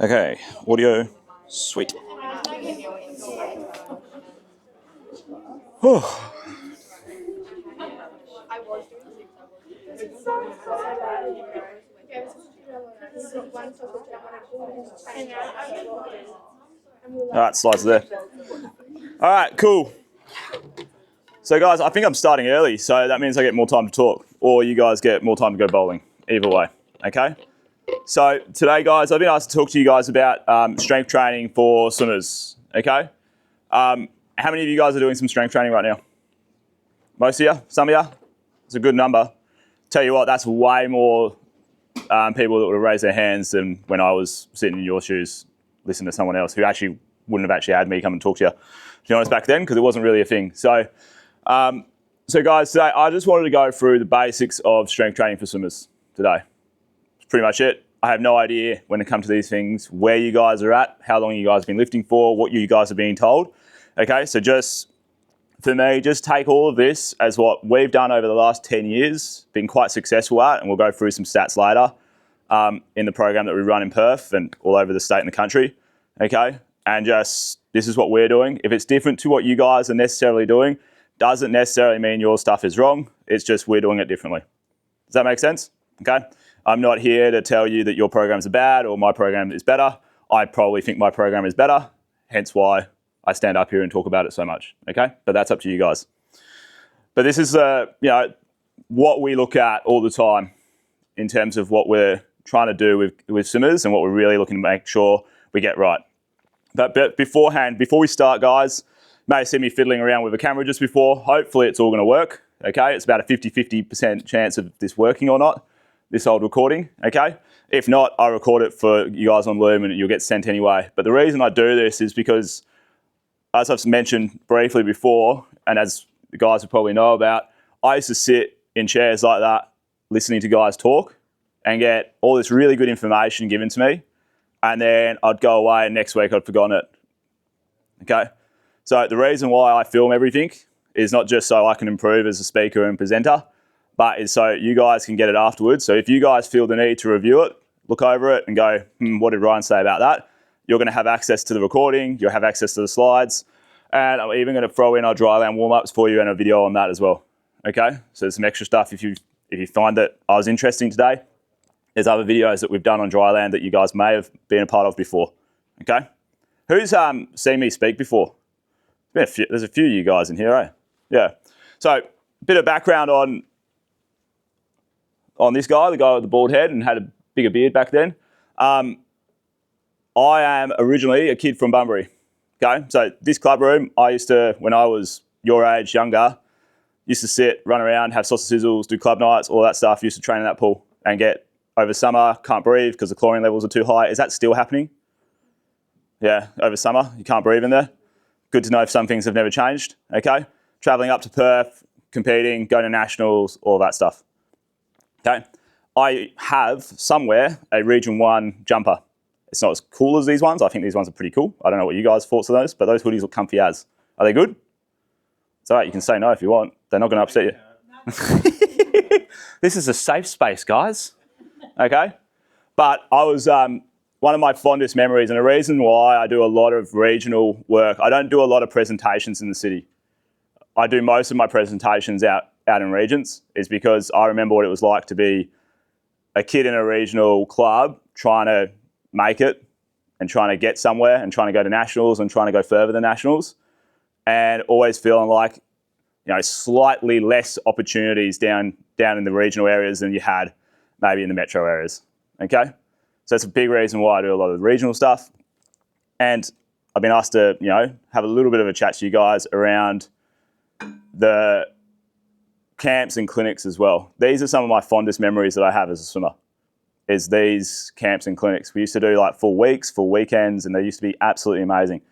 Okay, audio, sweet. Whew. All right, slides there. All right, cool. So guys, I think I'm starting early, so that means I get more time to talk, or you guys get more time to go bowling. Either way, okay? So today, guys, I've been asked to talk to you guys about strength training for swimmers, okay? How many of you guys are doing some strength training right now? Most of you? Some of you? It's a good number. Tell you what, that's way more people that would have raised their hands than when I was sitting in your shoes listening to someone else who actually wouldn't have actually had me come and talk to you, to be honest, back then, because it wasn't really a thing. So guys, today I just wanted to go through the basics of strength training for swimmers today. That's pretty much it. I have no idea when it comes to these things, where you guys are at, how long you guys have been lifting for, what you guys are being told. Okay, so just for me, just take all of this as what we've done over the last 10 years, been quite successful at, and we'll go through some stats later in the program that we run in Perth and all over the state and the country. Okay, and just this is what we're doing. If it's different to what you guys are necessarily doing, doesn't necessarily mean your stuff is wrong. It's just we're doing it differently. Does that make sense? Okay. I'm not here to tell you that your programs are bad or my program is better. I probably think my program is better, hence why I stand up here and talk about it so much. Okay. But that's up to you guys. But this is what we look at all the time in terms of what we're trying to do with swimmers and what we're really looking to make sure we get right. But beforehand, before we start, guys, may have seen me fiddling around with a camera just before. Hopefully it's all going to work, okay? It's about a 50-50% chance of this working or not, this old recording, okay? If not, I record it for you guys on Loom and you'll get sent anyway. But the reason I do this is because, as I've mentioned briefly before, and as the guys will probably know about, I used to sit in chairs like that, listening to guys talk and get all this really good information given to me. And then I'd go away and next week I'd forgotten it, okay? So the reason why I film everything is not just so I can improve as a speaker and presenter, but is so you guys can get it afterwards. So if you guys feel the need to review it, look over it and go, what did Ryan say about that? You're going to have access to the recording, you'll have access to the slides, and I'm even going to throw in our dryland warm-ups for you and a video on that as well, okay? So there's some extra stuff if you find that I was interesting today. There's other videos that we've done on dryland that you guys may have been a part of before, okay? Who's seen me speak before? There's a few of you guys in here, eh? Yeah. So a bit of background on this guy, the guy with the bald head and had a bigger beard back then. I am originally a kid from Bunbury, okay? So this club room, I used to, when I was your age, younger, used to sit, run around, have sausage sizzles, do club nights, all that stuff. Used to train in that pool and get, over summer, can't breathe because the chlorine levels are too high. Is that still happening? Yeah, over summer, you can't breathe in there. Good to know if some things have never changed, okay? Travelling up to Perth, competing, going to nationals, all that stuff, okay? I have somewhere a Region 1 jumper. It's not as cool as these ones. I think these ones are pretty cool. I don't know what you guys' thoughts on those, but those hoodies look comfy as. Are they good? It's all right, you can say no if you want. They're not going to upset you. This is a safe space, guys, okay? But I was... one of my fondest memories, and a reason why I do a lot of regional work, I don't do a lot of presentations in the city. I do most of my presentations out in regions, is because I remember what it was like to be a kid in a regional club trying to make it and trying to get somewhere and trying to go to nationals and trying to go further than nationals, and always feeling like, slightly less opportunities down in the regional areas than you had maybe in the metro areas, okay? So it's a big reason why I do a lot of the regional stuff. And I've been asked to, have a little bit of a chat to you guys around the camps and clinics as well. These are some of my fondest memories that I have as a swimmer, is these camps and clinics. We used to do like full weeks, full weekends, and they used to be absolutely amazing.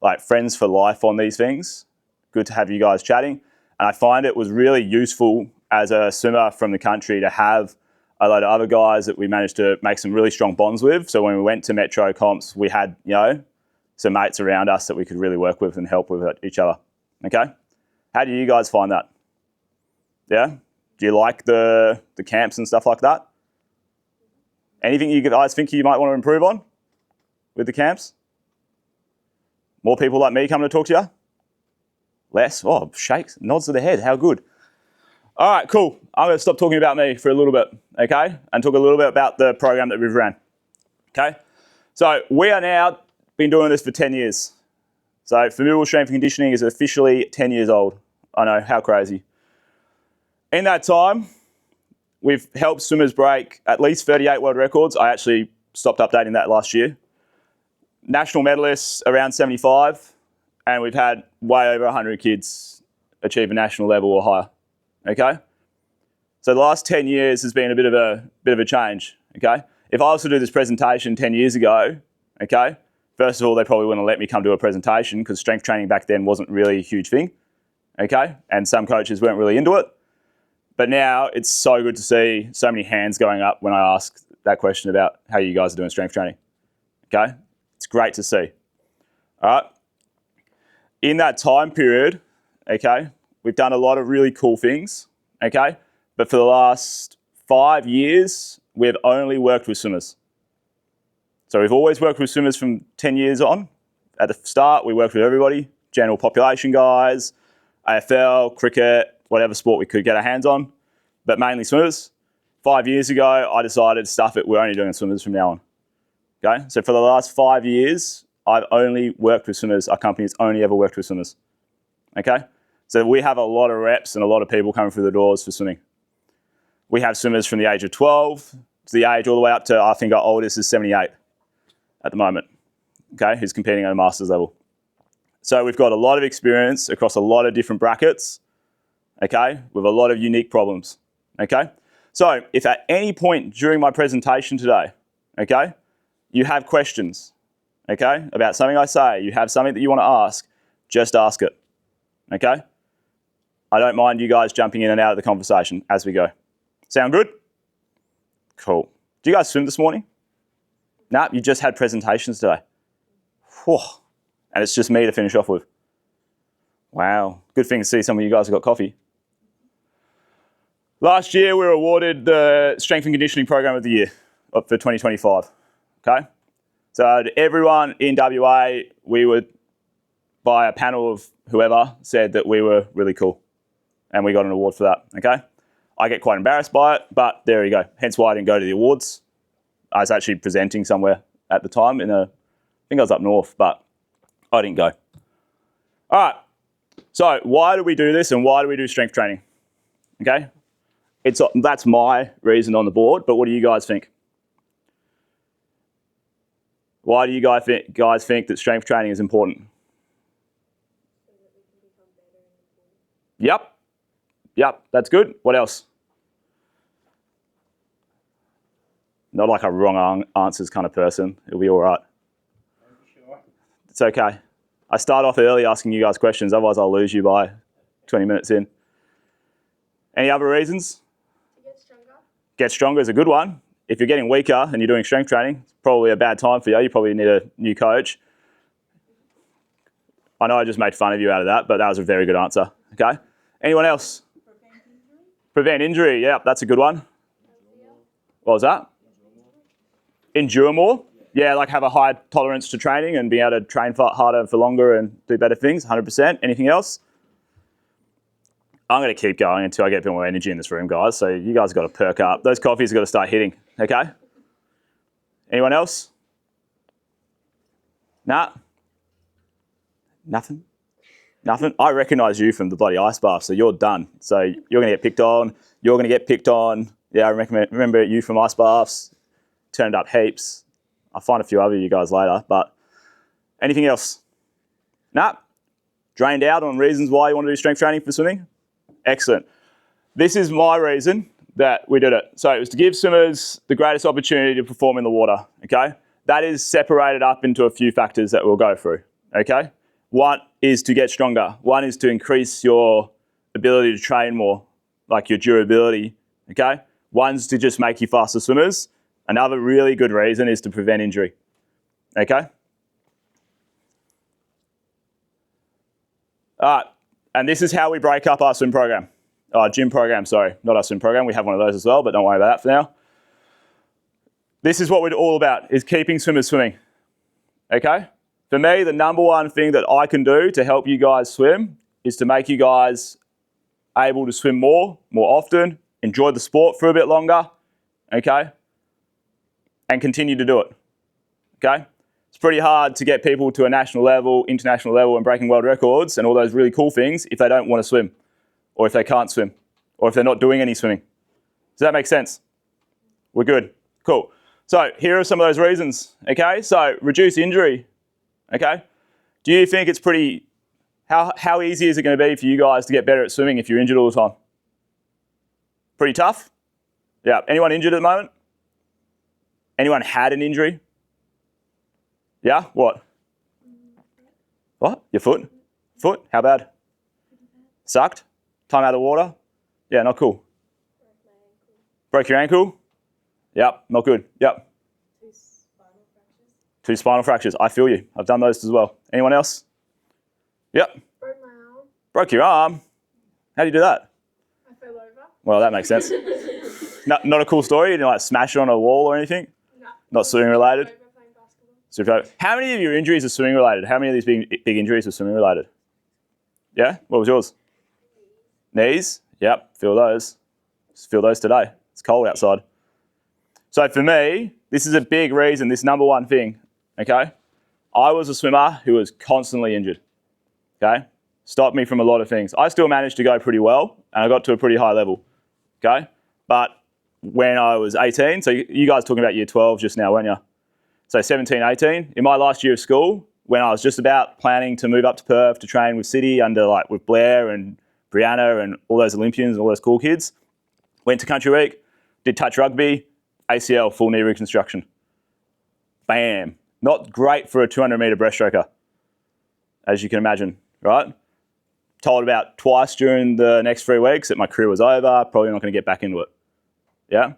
Like friends for life on these things. Good to have you guys chatting. And I find it was really useful as a swimmer from the country to have a lot of other guys that we managed to make some really strong bonds with. So when we went to metro comps, we had, some mates around us that we could really work with and help with each other, okay? How do you guys find that? Yeah? Do you like the camps and stuff like that? Anything you guys think you might want to improve on? with the camps? More people like me coming to talk to you? Less? Oh, shakes, nods of the head, how good. All right, cool. I'm going to stop talking about me for a little bit, okay? And talk a little bit about the program that we've ran, okay? So we are now been doing this for 10 years. So Formidable Strength and Conditioning is officially 10 years old. I know, how crazy. In that time, we've helped swimmers break at least 38 world records. I actually stopped updating that last year. National medalists around 75, and we've had way over 100 kids achieve a national level or higher. Okay? So the last 10 years has been a bit of a change. Okay? If I was to do this presentation 10 years ago, okay, first of all, they probably wouldn't let me come to a presentation because strength training back then wasn't really a huge thing. Okay? And some coaches weren't really into it. But now it's so good to see so many hands going up when I ask that question about how you guys are doing strength training. Okay? It's great to see. All right? In that time period, okay, we've done a lot of really cool things, okay? But for the last 5 years, we've only worked with swimmers. So we've always worked with swimmers from 10 years on. At the start, we worked with everybody, general population guys, AFL, cricket, whatever sport we could get our hands on, but mainly swimmers. 5 years ago, I decided, stuff it, we're only doing swimmers from now on. Okay, so for the last 5 years, I've only worked with swimmers. Our company's only ever worked with swimmers. Okay, so we have a lot of reps and a lot of people coming through the doors for swimming. We have swimmers from the age of 12 to the age all the way up to, I think our oldest is 78 at the moment, okay, who's competing at a master's level. So we've got a lot of experience across a lot of different brackets, okay, with a lot of unique problems, okay? So if at any point during my presentation today, okay, you have questions, okay, about something I say, you have something that you want to ask, just ask it, okay? I don't mind you guys jumping in and out of the conversation as we go. Sound good? Cool. Do you guys swim this morning? Nah, you just had presentations today. Whew. And it's just me to finish off with. Wow, good thing to see some of you guys have got coffee. Last year, we were awarded the Strength and Conditioning Program of the Year for 2025. Okay, so everyone in WA, we were, by a panel of whoever, said that we were really cool. And we got an award for that, okay? I get quite embarrassed by it, but there you go. Hence why I didn't go to the awards. I was actually presenting somewhere at the time I think I was up north, but I didn't go. All right, so why do we do this and why do we do strength training? Okay, that's my reason on the board, but what do you guys think? Why do you guys think that strength training is important? So that we can become better in the pool. Yep, that's good. What else? Not like a wrong answers kind of person. It'll be all right. Sure. It's okay. I start off early asking you guys questions, otherwise I'll lose you by 20 minutes in. Any other reasons? To get stronger. Get stronger is a good one. If you're getting weaker and you're doing strength training, it's probably a bad time for you. You probably need a new coach. I know I just made fun of you out of that, but that was a very good answer. Okay. Anyone else? Prevent injury. Prevent injury. Yeah, that's a good one. What was that? Endure more. Yeah, like have a high tolerance to training and be able to train harder for longer and do better things. 100%. Anything else? I'm going to keep going until I get a bit more energy in this room, guys. So you guys have got to perk up. Those coffees have got to start hitting, okay? Anyone else? Nah? Nothing? Nothing? I recognise you from the bloody ice bath, so you're done. So you're going to get picked on. You're going to get picked on. Yeah, I remember you from ice baths. Turned up heaps. I'll find a few other you guys later, but anything else? Nah? Drained out on reasons why you want to do strength training for swimming? Excellent. This is my reason that we did it. So it was to give swimmers the greatest opportunity to perform in the water, okay? That is separated up into a few factors that we'll go through, okay? One is to get stronger. One is to increase your ability to train more, like your durability, okay? One's to just make you faster swimmers. Another really good reason is to prevent injury, okay? All right. And this is how we break up our swim program. Gym program, sorry, not our swim program. We have one of those as well, but don't worry about that for now. This is what we're all about, is keeping swimmers swimming. Okay? For me, the number one thing that I can do to help you guys swim is to make you guys able to swim more often, enjoy the sport for a bit longer, okay? And continue to do it, okay? It's pretty hard to get people to a national level, international level, and breaking world records and all those really cool things if they don't want to swim, or if they can't swim, or if they're not doing any swimming. Does that make sense? We're good. Cool. So here are some of those reasons, okay? So reduce injury, okay? Do you think it's pretty, how easy is it going to be for you guys to get better at swimming if you're injured all the time? Pretty tough? Yeah. Anyone injured at the moment? Anyone had an injury? Yeah? What? What? Your foot? Foot? How bad? Sucked? Time out of the water? Yeah, not cool. Broke your ankle? Yep, not good. Yep. 2 spinal fractures. 2 spinal fractures. I feel you. I've done those as well. Anyone else? Yep. Broke my arm. Broke your arm? How do you do that? I fell over. Well, that makes sense. Not a cool story? You didn't like smash it on a wall or anything? No. Not swimming related? Over playing basketball. Super. How many of your injuries are swimming related? How many of these big injuries are swimming related? Yeah? What was yours? Knees? Yep. Feel those. Just feel those today. It's cold outside. So for me, this is a big reason, this number one thing, okay? I was a swimmer who was constantly injured, okay? Stopped me from a lot of things. I still managed to go pretty well, and I got to a pretty high level, okay? But when I was 18, so you guys talking about year 12 just now, weren't you? So 17, 18, in my last year of school, when I was just about planning to move up to Perth to train with City with Blair and Brianna and all those Olympians and all those cool kids, went to Country Week, did touch rugby, ACL, full knee reconstruction. Bam. Not great for a 200-metre breaststroker, as you can imagine, right? Told about twice during the next 3 weeks that my career was over, probably not going to get back into it. Yeah?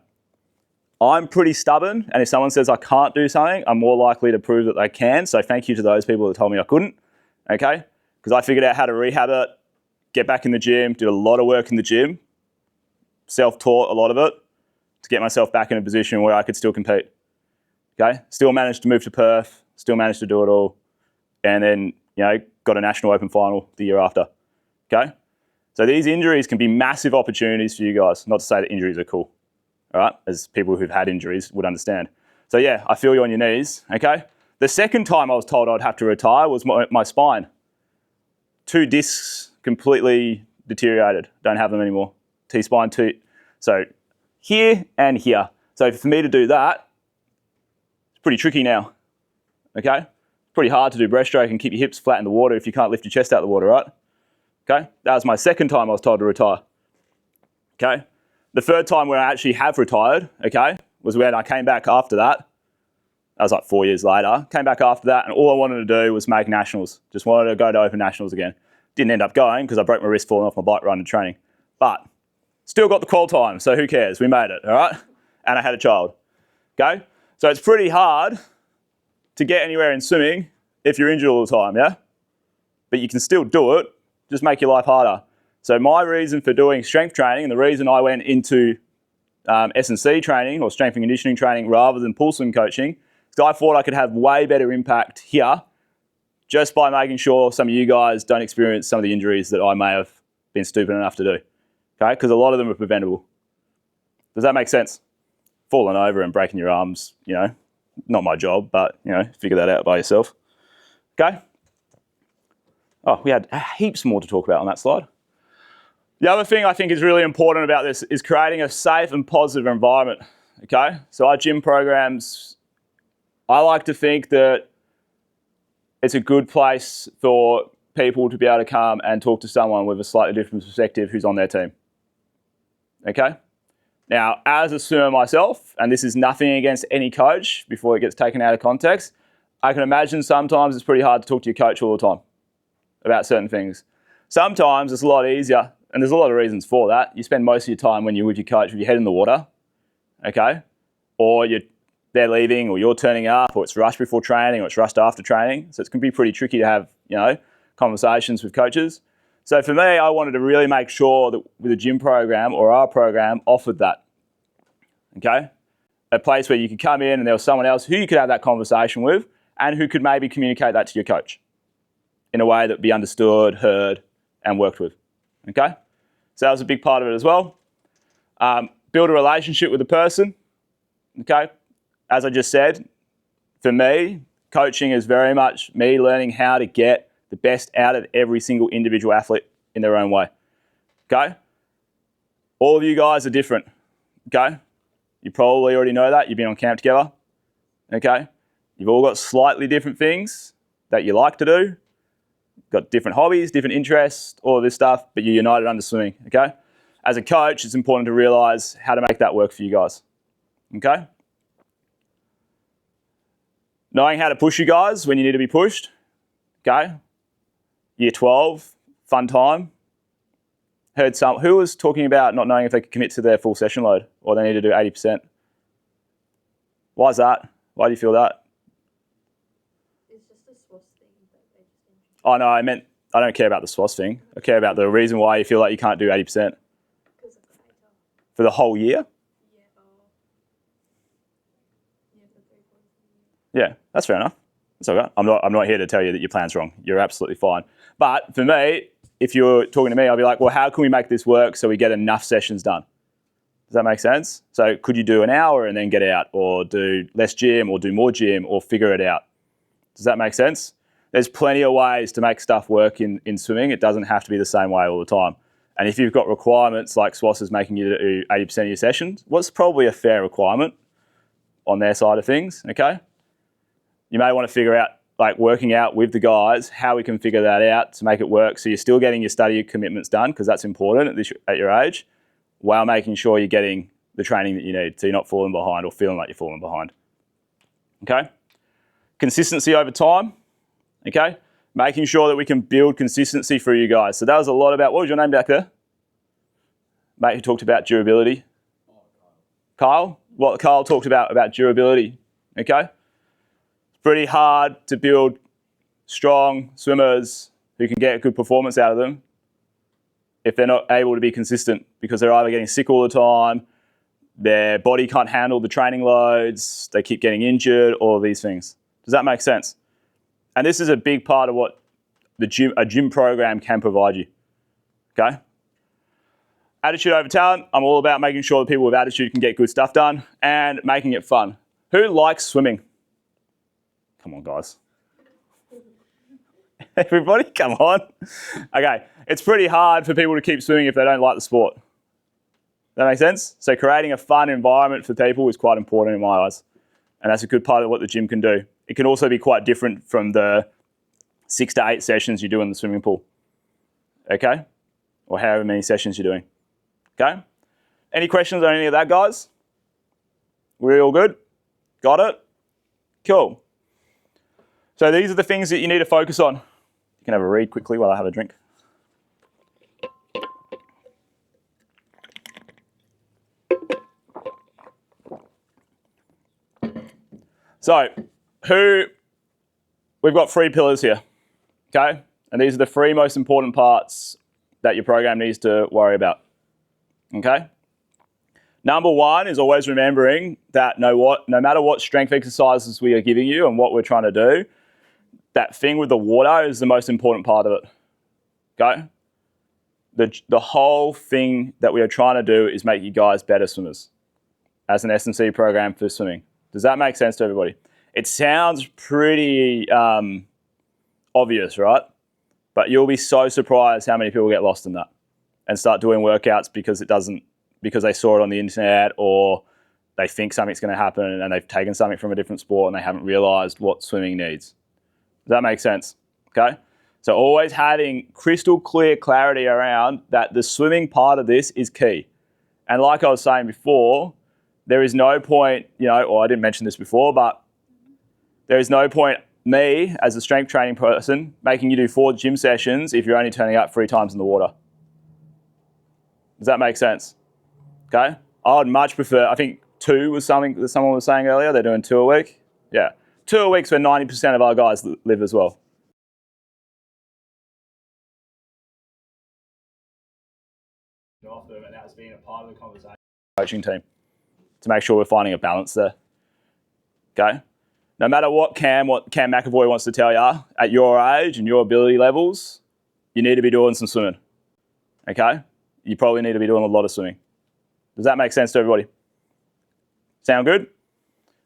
I'm pretty stubborn, and if someone says I can't do something, I'm more likely to prove that they can, so thank you to those people that told me I couldn't, okay? Because I figured out how to rehab it, get back in the gym, did a lot of work in the gym, self-taught a lot of it, to get myself back in a position where I could still compete. Okay, still managed to move to Perth, still managed to do it all, and then got a national open final the year after. Okay, so these injuries can be massive opportunities for you guys. Not to say that injuries are cool, all right, as people who've had injuries would understand. So yeah, I feel you on your knees. Okay, the second time I was told I'd have to retire was my spine. 2 discs completely deteriorated. Don't have them anymore. T-spine, so here and here. So for me to do that, it's pretty tricky now, okay? It's pretty hard to do breaststroke and keep your hips flat in the water if you can't lift your chest out of the water, right? Okay, that was my second time I was told to retire, okay? The third time where I actually have retired, okay, was when I came back after that. That was like 4 years later. Came back after that, and all I wanted to do was make nationals. Just wanted to go to open nationals again. Didn't end up going because I broke my wrist falling off my bike riding and training. But still got the qual time, so who cares? We made it, all right? And I had a child, okay? So it's pretty hard to get anywhere in swimming if you're injured all the time, yeah? But you can still do it, just make your life harder. So my reason for doing strength training and the reason I went into S&C training or strength and conditioning training rather than pool swim coaching is because I thought I could have way better impact here just by making sure some of you guys don't experience some of the injuries that I may have been stupid enough to do. Okay, because a lot of them are preventable. Does that make sense? Falling over and breaking your arms, not my job, but, figure that out by yourself. Okay? Oh, we had heaps more to talk about on that slide. The other thing I think is really important about this is creating a safe and positive environment. Okay? So our gym programs, I like to think that it's a good place for people to be able to come and talk to someone with a slightly different perspective who's on their team. Okay? Now, as a swimmer myself, and this is nothing against any coach before it gets taken out of context, I can imagine sometimes it's pretty hard to talk to your coach all the time about certain things. Sometimes it's a lot easier, and there's a lot of reasons for that. You spend most of your time when you're with your coach with your head in the water, okay? Or they're leaving, or you're turning up, or it's rushed before training, or it's rushed after training. So it can be pretty tricky to have, conversations with coaches. So for me, I wanted to really make sure that with a gym program or our program offered that, okay? A place where you could come in and there was someone else who you could have that conversation with and who could maybe communicate that to your coach in a way that would be understood, heard, and worked with. Okay? So that was a big part of it as well. Build a relationship with the person. Okay? As I just said, for me, coaching is very much me learning how to get the best out of every single individual athlete in their own way. Okay? All of you guys are different. Okay? You probably already know that. You've been on camp together. Okay? You've all got slightly different things that you like to do. Got different hobbies, different interests, all of this stuff, but you're united under swimming. Okay? As a coach, it's important to realize how to make that work for you guys. Okay? Knowing how to push you guys when you need to be pushed. Okay? Year 12, fun time. Heard who was talking about not knowing if they could commit to their full session load or they need to do 80%. Why is that? Why do you feel that? It's just a SWOS thing that they just introduced. Oh no, I don't care about the SWOS thing. I care about the reason why you feel like you can't do 80% Because of the data. for the whole year. Yeah, for 3 points a year. Yeah, that's fair enough. It's okay. I'm not here to tell you that your plan's wrong. You're absolutely fine. But for me, if you're talking to me, I'll be like, well, how can we make this work so we get enough sessions done? Does that make sense? So could you do an hour and then get out, or do less gym, or do more gym, or figure it out? Does that make sense? There's plenty of ways to make stuff work in swimming. It doesn't have to be the same way all the time. And if you've got requirements like SWOS is making you do 80% of your sessions, what's probably a fair requirement on their side of things, okay? You may want to figure out, like working out with the guys, how we can figure that out to make it work so you're still getting your study commitments done, because that's important at your age, while making sure you're getting the training that you need so you're not falling behind or feeling like you're falling behind. Okay? Consistency over time. Okay? Making sure that we can build consistency for you guys. So that was a lot about, what was your name back there? Mate who talked about durability. Kyle? What Kyle talked about durability. Okay? It's pretty hard to build strong swimmers who can get a good performance out of them if they're not able to be consistent, because they're either getting sick all the time, their body can't handle the training loads, they keep getting injured, all of these things. Does that make sense? And this is a big part of what a gym program can provide you. Okay? Attitude over talent. I'm all about making sure that people with attitude can get good stuff done and making it fun. Who likes swimming? Come on, guys. Everybody, come on. Okay, it's pretty hard for people to keep swimming if they don't like the sport. That makes sense? So creating a fun environment for people is quite important in my eyes. And that's a good part of what the gym can do. It can also be quite different from the 6 to 8 sessions you do in the swimming pool. Okay? Or however many sessions you're doing. Okay? Any questions on any of that, guys? We all good? Got it? Cool. So these are the things that you need to focus on. You can have a read quickly while I have a drink. So, we've got 3 pillars here, okay? And these are the 3 most important parts that your program needs to worry about, okay? Number 1 is always remembering that no matter what strength exercises we are giving you and what we're trying to do, that thing with the water is the most important part of it, okay? The whole thing that we are trying to do is make you guys better swimmers as an S&C program for swimming. Does that make sense to everybody? It sounds pretty obvious, right? But you'll be so surprised how many people get lost in that and start doing workouts because they saw it on the internet, or they think something's going to happen and they've taken something from a different sport and they haven't realized what swimming needs. Does that make sense? Okay? So always having crystal clear clarity around that the swimming part of this is key. And like I was saying before, there is no point, or I didn't mention this before, but there is no point me as a strength training person making you do 4 gym sessions if you're only turning up 3 times in the water. Does that make sense? Okay? I would much prefer, I think 2 was something that someone was saying earlier. They're doing 2 a week. Yeah. 2 a week's where 90% of our guys live as well. Off them, and that's been a part of the conversation. Coaching team to make sure we're finding a balance there. Okay? No matter what Cam McAvoy wants to tell you, at your age and your ability levels, you need to be doing some swimming, okay? You probably need to be doing a lot of swimming. Does that make sense to everybody? Sound good?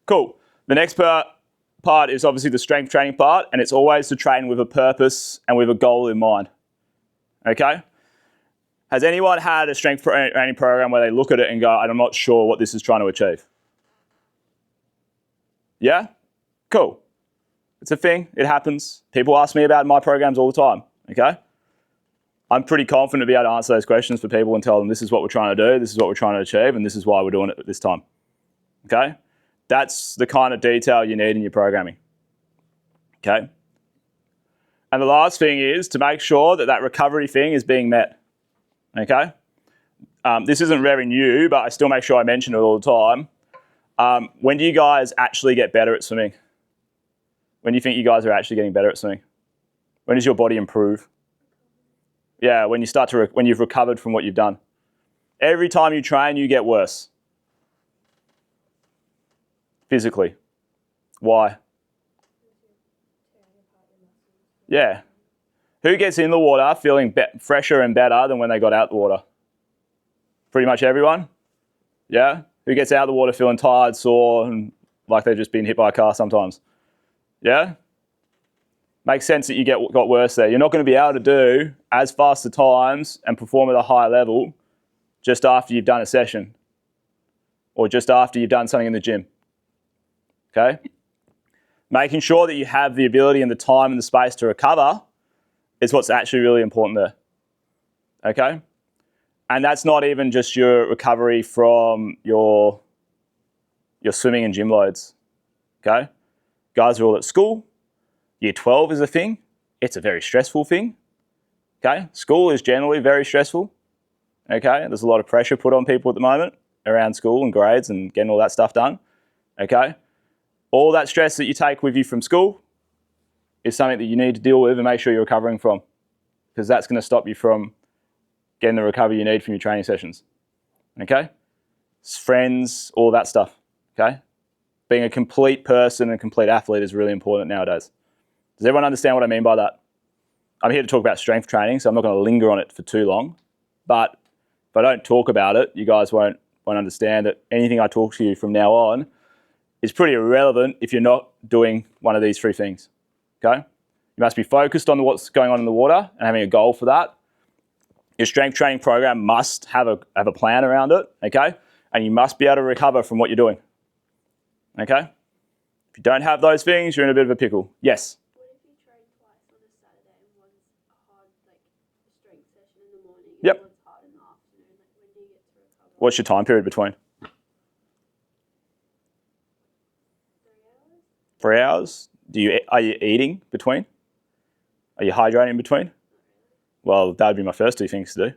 Cool. The next part is obviously the strength training part, and it's always to train with a purpose and with a goal in mind, okay? Has anyone had a strength training program where they look at it and go, I'm not sure what this is trying to achieve? Yeah? Cool. It's a thing. It happens. People ask me about my programs all the time, okay? I'm pretty confident to be able to answer those questions for people and tell them this is what we're trying to do, this is what we're trying to achieve, and this is why we're doing it at this time, okay? That's the kind of detail you need in your programming, okay? And the last thing is to make sure that that recovery thing is being met, okay? This isn't very new, but I still make sure I mention it all the time. When do you guys actually get better at swimming? When do you think you guys are actually getting better at swimming? When does your body improve? Yeah, when you start to when you've recovered from what you've done. Every time you train, you get worse. Physically. Why? Yeah. Who gets in the water feeling fresher and better than when they got out the water? Pretty much everyone? Yeah? Who gets out of the water feeling tired, sore, and like they've just been hit by a car sometimes? Yeah? Makes sense that you got worse there. You're not going to be able to do as fast the times and perform at a high level just after you've done a session or just after you've done something in the gym. Okay? Making sure that you have the ability and the time and the space to recover is what's actually really important there. Okay? And that's not even just your recovery from your swimming and gym loads. Okay? Guys are all at school. Year 12 is a thing. It's a very stressful thing. Okay? School is generally very stressful. Okay? There's a lot of pressure put on people at the moment around school and grades and getting all that stuff done. Okay? All that stress that you take with you from school is something that you need to deal with and make sure you're recovering from, because that's going to stop you from getting the recovery you need from your training sessions. Okay? Friends, all that stuff. Okay? Being a complete person and complete athlete is really important nowadays. Does everyone understand what I mean by that? I'm here to talk about strength training, so I'm not going to linger on it for too long. But if I don't talk about it, you guys won't understand that anything I talk to you from now on is pretty irrelevant if you're not doing one of these three things. Okay? You must be focused on what's going on in the water and having a goal for that. Your strength training program must have a plan around it, okay? And you must be able to recover from what you're doing. Okay? If you don't have those things, you're in a bit of a pickle. Yes? What if you train twice on a Saturday and one's a hard, like, strength session in the morning Yep. and one's hard in the afternoon? Like, when do you get to recover? What's your time period between? 3 hours? 3 hours? Are you eating between? Are you hydrating in between? Well, that would be my first two things to do.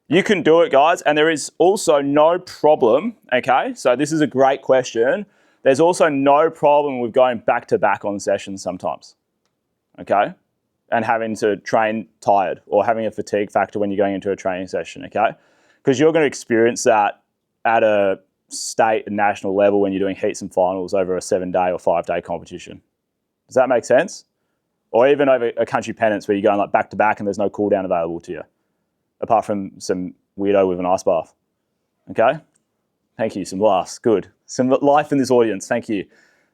You can do it, guys, and there is also no problem, okay? So this is a great question. There's also no problem with going back-to-back on sessions sometimes, okay? And having to train tired or having a fatigue factor when you're going into a training session, okay? Because you're going to experience that at a state and national level when you're doing heats and finals over a 7-day or 5-day competition. Does that make sense? Or even over a country pennants where you're going like back-to-back and there's no cool down available to you, apart from some weirdo with an ice bath. Okay? Thank you, some laughs, good. Some life in this audience, thank you.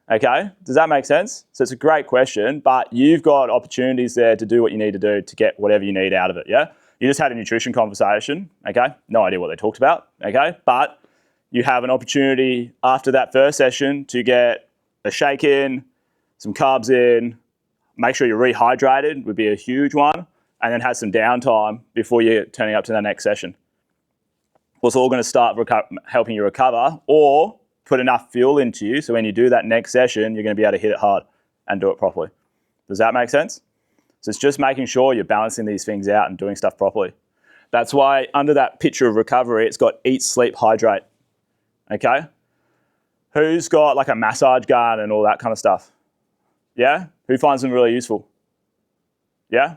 Okay, does that make sense? So it's a great question, but you've got opportunities there to do what you need to do to get whatever you need out of it, yeah? You just had a nutrition conversation, okay? No idea what they talked about, okay? But you have an opportunity after that first session to get a shake in, some carbs in, make sure you're rehydrated would be a huge one, and then have some downtime before you're turning up to the next session. It's all going to start helping you recover or put enough fuel into you so when you do that next session, you're going to be able to hit it hard and do it properly. Does that make sense? So it's just making sure you're balancing these things out and doing stuff properly. That's why under that picture of recovery, it's got eat, sleep, hydrate. Okay? Who's got like a massage gun and all that kind of stuff? Yeah? Who finds them really useful? Yeah?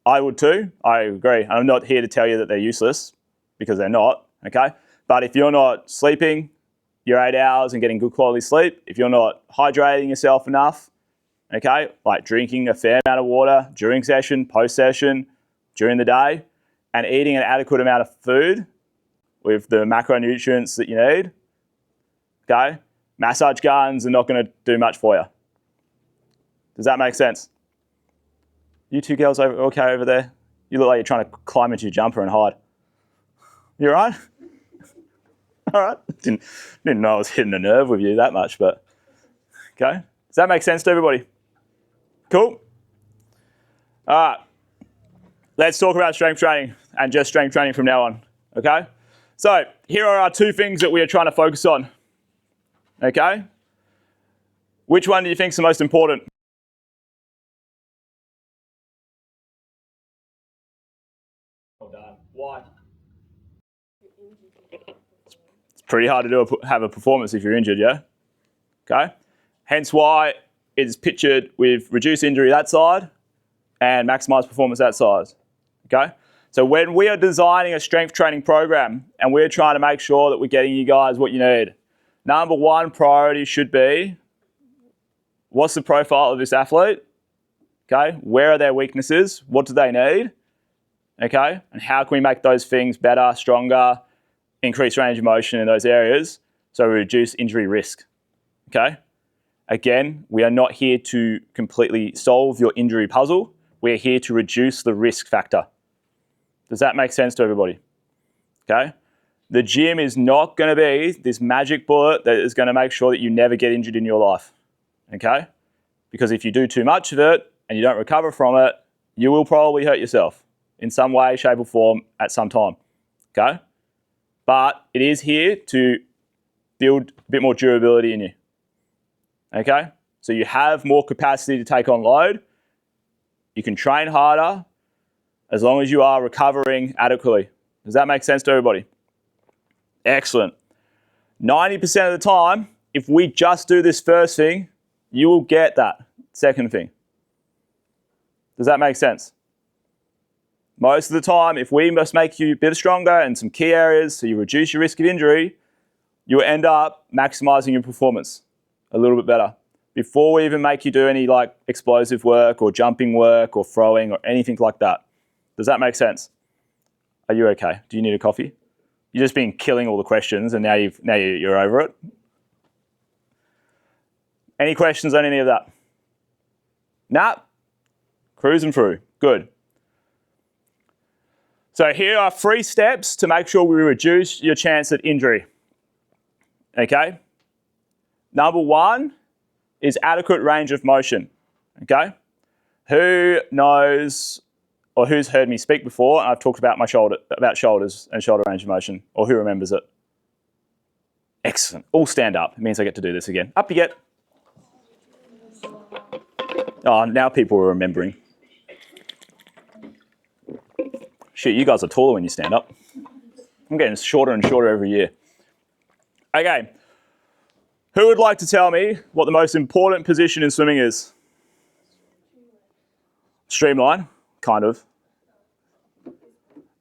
I would too. I agree. I'm not here to tell you that they're useless because they're not, okay? But if you're not sleeping, your 8 hours and getting good quality sleep, if you're not hydrating yourself enough, okay, like drinking a fair amount of water during session, post-session, during the day, and eating an adequate amount of food with the macronutrients that you need, okay, massage guns are not going to do much for you. Does that make sense? You two girls okay over there? You look like you're trying to climb into your jumper and hide. You all right? All right. Didn't know I was hitting a nerve with you that much, but okay. Does that make sense to everybody? Cool. All right. Let's talk about strength training and just strength training from now on, okay? So here are our 2 things that we are trying to focus on, okay? Which one do you think is the most important? Well done. Why? It's pretty hard to have a performance if you're injured, yeah? Okay. Hence why it's pictured with reduced injury that side and maximise performance that side, okay? So when we are designing a strength training program and we're trying to make sure that we're getting you guys what you need, number 1 priority should be, what's the profile of this athlete? Okay, where are their weaknesses? What do they need? Okay, and how can we make those things better, stronger, increase range of motion in those areas so we reduce injury risk, okay? Again, we are not here to completely solve your injury puzzle. We're here to reduce the risk factor. Does that make sense to everybody? Okay? The gym is not going to be this magic bullet that is going to make sure that you never get injured in your life. Okay? Because if you do too much of it and you don't recover from it, you will probably hurt yourself in some way, shape or form at some time. Okay? But it is here to build a bit more durability in you. Okay? So you have more capacity to take on load. You can train harder as long as you are recovering adequately. Does that make sense to everybody? Excellent. 90% of the time, if we just do this first thing, you will get that second thing. Does that make sense? Most of the time, if we must make you a bit stronger in some key areas so you reduce your risk of injury, you'll end up maximizing your performance a little bit better. Before we even make you do any like explosive work or jumping work or throwing or anything like that. Does that make sense? Are you okay? Do you need a coffee? You've just been killing all the questions and now you're over it. Any questions on any of that? Nah? Cruising through. Good. So here are 3 steps to make sure we reduce your chance at injury. Okay? Number 1 is adequate range of motion. Okay? Who knows or who's heard me speak before? I've talked about shoulders and shoulder range of motion, or who remembers it? Excellent. All stand up. It means I get to do this again. Up you get. Oh, now people are remembering. Shit, you guys are taller when you stand up. I'm getting shorter and shorter every year. Okay. Who would like to tell me what the most important position in swimming is? Streamline, kind of.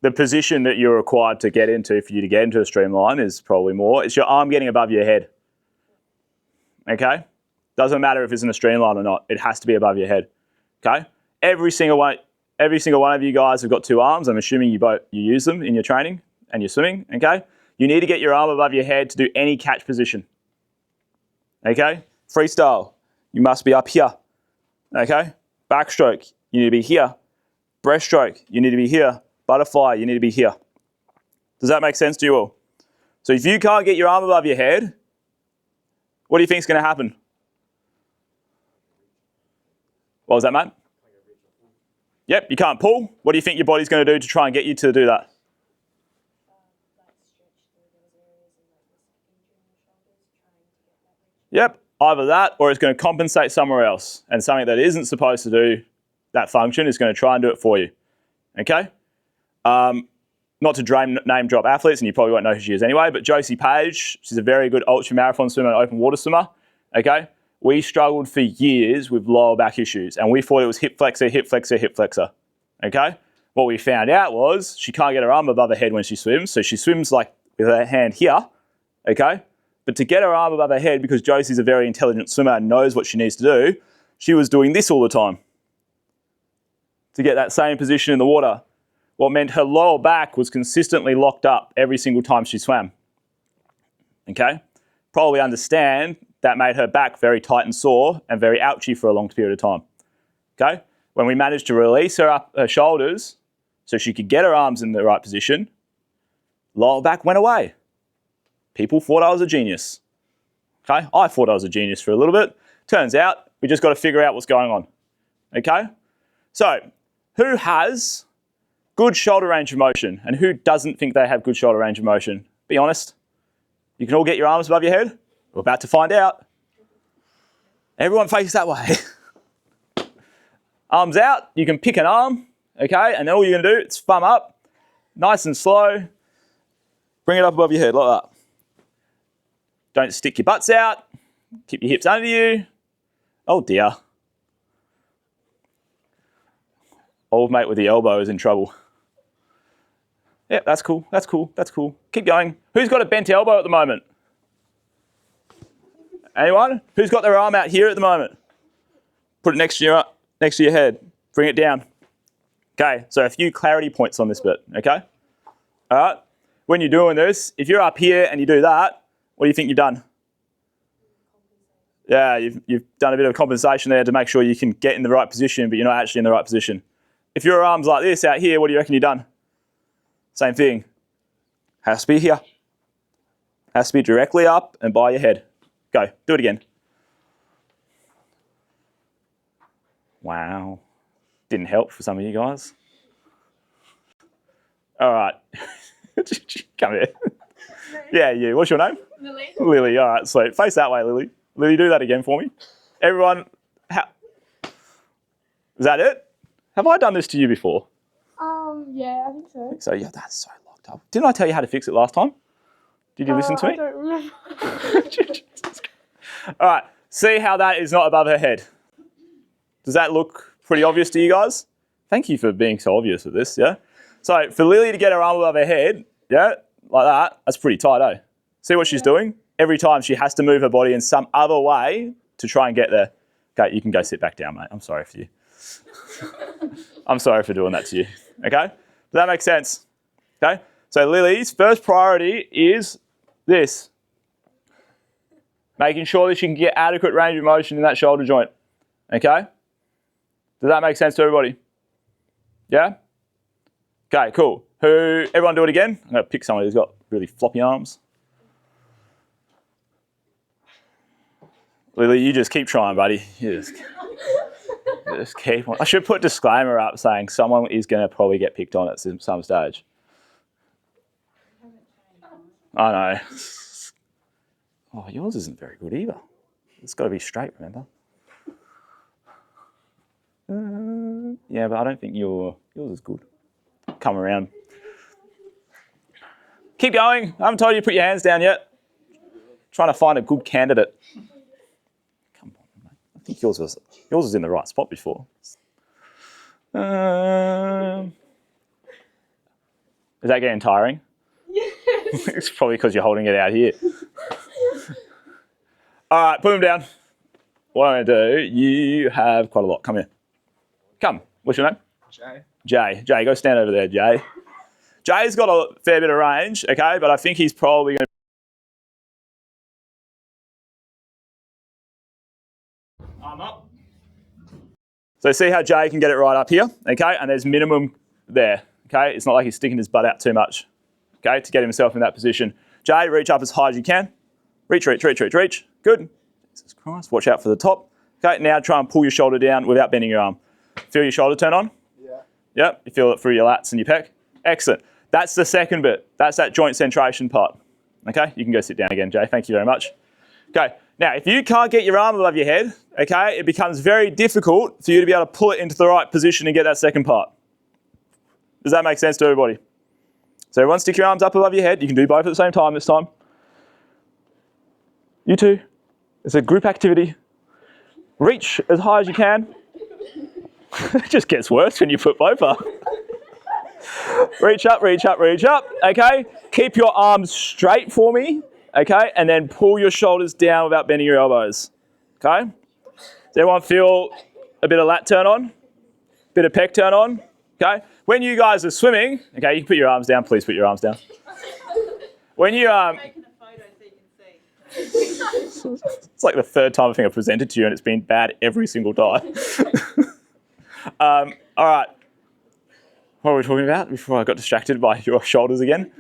The position that you're required to get into for you to get into a streamline is probably more. It's your arm getting above your head. Okay? Doesn't matter if it's in a streamline or not. It has to be above your head. Okay? Every single one of you guys have got 2 arms. I'm assuming you use them in your training and your swimming. Okay? You need to get your arm above your head to do any catch position. Okay? Freestyle, you must be up here. Okay? Backstroke, you need to be here. Breaststroke, you need to be here. Butterfly, you need to be here. Does that make sense to you all? So if you can't get your arm above your head, what do you think is going to happen? What was that, Matt? Yep, you can't pull. What do you think your body's going to do to try and get you to do that? Yep, either that or it's going to compensate somewhere else. And something that isn't supposed to do that function is going to try and do it for you. Okay? Not to name drop athletes, and you probably won't know who she is anyway, but Josie Page, she's a very good ultra marathon swimmer and open water swimmer. Okay? We struggled for years with lower back issues, and we thought it was hip flexor, hip flexor, hip flexor. Okay? What we found out was she can't get her arm above her head when she swims, so she swims like with her hand here. Okay? But to get her arm above her head, because Josie's a very intelligent swimmer and knows what she needs to do, she was doing this all the time to get that same position in the water. What meant her lower back was consistently locked up every single time she swam. Okay? Probably understand that made her back very tight and sore and very ouchy for a long period of time. Okay? When we managed to release her shoulders so she could get her arms in the right position, lower back went away. People thought I was a genius. Okay? I thought I was a genius for a little bit. Turns out we just got to figure out what's going on. Okay? So, who has good shoulder range of motion and who doesn't think they have good shoulder range of motion? Be honest. You can all get your arms above your head. We're about to find out. Everyone face that way. Arms out. You can pick an arm, okay? And then all you're going to do is thumb up, nice and slow. Bring it up above your head like that. Don't stick your butts out. Keep your hips under you. Oh dear. Old mate with the elbow is in trouble. Yeah, that's cool, that's cool, that's cool. Keep going. Who's got a bent elbow at the moment? Anyone? Who's got their arm out here at the moment? Put it next to your head. Bring it down. Okay, so a few clarity points on this bit, okay? All right, when you're doing this, if you're up here and you do that, what do you think you've done? Yeah, you've done a bit of compensation there to make sure you can get in the right position, but you're not actually in the right position. If your arm's like this out here, what do you reckon you've done? Same thing. Has to be here. Has to be directly up and by your head. Go, do it again. Wow. Didn't help for some of you guys. All right. Come here. Yeah, you. What's your name? Lily. Lily, all right, sweet. Face that way, Lily. Lily, do that again for me. Everyone, is that it? Have I done this to you before? Yeah, I think so. I think so, yeah, that's so locked up. Didn't I tell you how to fix it last time? Did you listen to me? I don't remember. All right, see how that is not above her head. Does that look pretty obvious to you guys? Thank you for being so obvious with this, yeah? So for Lily to get her arm above her head, yeah, like that, that's pretty tight, eh? See what she's doing? Every time she has to move her body in some other way to try and get there. Okay, you can go sit back down, mate. I'm sorry for you. I'm sorry for doing that to you, okay? Does that make sense? Okay, so Lily's first priority is this. Making sure that she can get adequate range of motion in that shoulder joint, okay? Does that make sense to everybody? Yeah? Okay, cool. Everyone do it again? I'm going to pick someone who's got really floppy arms. Lily, you just keep trying, buddy. You just keep on. I should put a disclaimer up saying someone is going to probably get picked on at some stage. I know. Oh, yours isn't very good either. It's got to be straight, remember? Yeah, but I don't think yours is good. Come around. Keep going. I haven't told you to put your hands down yet. Trying to find a good candidate. Come on, mate. I think yours was in the right spot before. Is that getting tiring? Yes. It's probably because you're holding it out here. All right, put them down. What I'm going to do, you have quite a lot. Come here. Come. What's your name? Jay. Jay, go stand over there, Jay. Jay's got a fair bit of range, okay, but I think he's probably going to... Arm up. So see how Jay can get it right up here, okay, and there's minimum there, okay? It's not like he's sticking his butt out too much, okay, to get himself in that position. Jay, reach up as high as you can. Reach. Good. Jesus Christ, watch out for the top. Okay, now try and pull your shoulder down without bending your arm. Feel your shoulder turn on? Yeah. Yep, you feel it through your lats and your pec. Excellent. That's the second bit. That's that joint centration part. Okay, you can go sit down again, Jay. Thank you very much. Okay, now if you can't get your arm above your head, okay, it becomes very difficult for you to be able to pull it into the right position and get that second part. Does that make sense to everybody? So everyone stick your arms up above your head. You can do both at the same time this time. You too. It's a group activity. Reach as high as you can. It just gets worse when you put both up. Reach up, okay? Keep your arms straight for me. Okay, and then pull your shoulders down without bending your elbows. Okay? Does everyone feel a bit of lat turn on? Bit of pec turn on? Okay? When you guys are swimming, okay, you can put your arms down, please put your arms down. When you Making a photo so you can see. it's like the third time I think I've presented to you and it's been bad every single time. All right. What were we talking about before I got distracted by your shoulders again?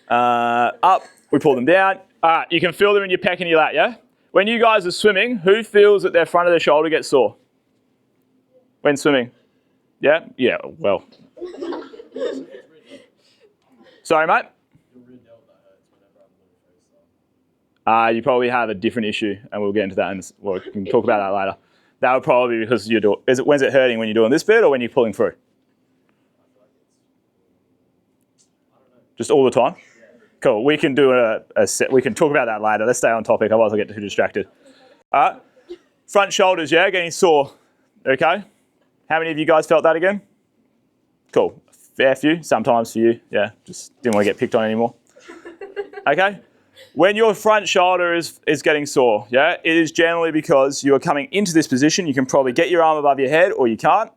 Up, we pull them down. All right, you can feel them in your pec and your lat, yeah? When you guys are swimming, who feels that their front of their shoulder gets sore? When swimming? Yeah? Yeah, well. Sorry, mate? You probably have a different issue, and we'll get into that, and we can talk about that later. That would probably be because you're doing. When's it hurting? When you're doing this bit, or when you're pulling through? Just all the time. Cool. We can do a set. We can talk about that later. Let's stay on topic, otherwise I'll get too distracted. All right. Front shoulders, yeah, getting sore. Okay. How many of you guys felt that again? Cool. Fair few. Sometimes for you, yeah. Just didn't want to get picked on anymore. Okay. When your front shoulder is getting sore, yeah, it is generally because you are coming into this position. You can probably get your arm above your head or you can't.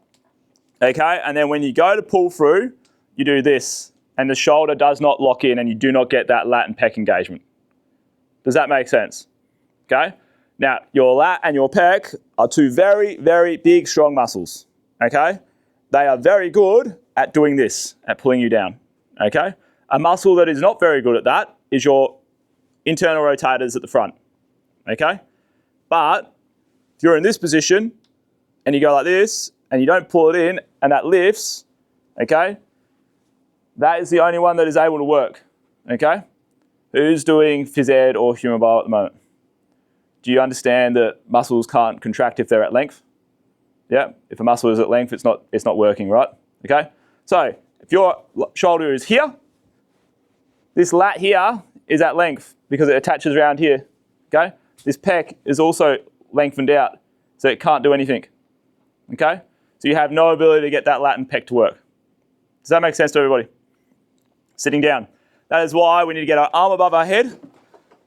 Okay, and then when you go to pull through, you do this and the shoulder does not lock in and you do not get that lat and pec engagement. Does that make sense? Okay, now your lat and your pec are two very, very big, strong muscles. Okay, they are very good at doing this, at pulling you down. Okay, a muscle that is not very good at that is your internal rotators at the front, okay? But if you're in this position and you go like this and you don't pull it in and that lifts, okay? That is the only one that is able to work, okay? Who's doing phys ed or human bio at the moment? Do you understand that muscles can't contract if they're at length? Yeah, if a muscle is at length, it's not working, right? Okay? So if your shoulder is here, this lat here is at length because it attaches around here, okay? This pec is also lengthened out, so it can't do anything, okay? So you have no ability to get that lat and pec to work. Does that make sense to everybody? Sitting down. That is why we need to get our arm above our head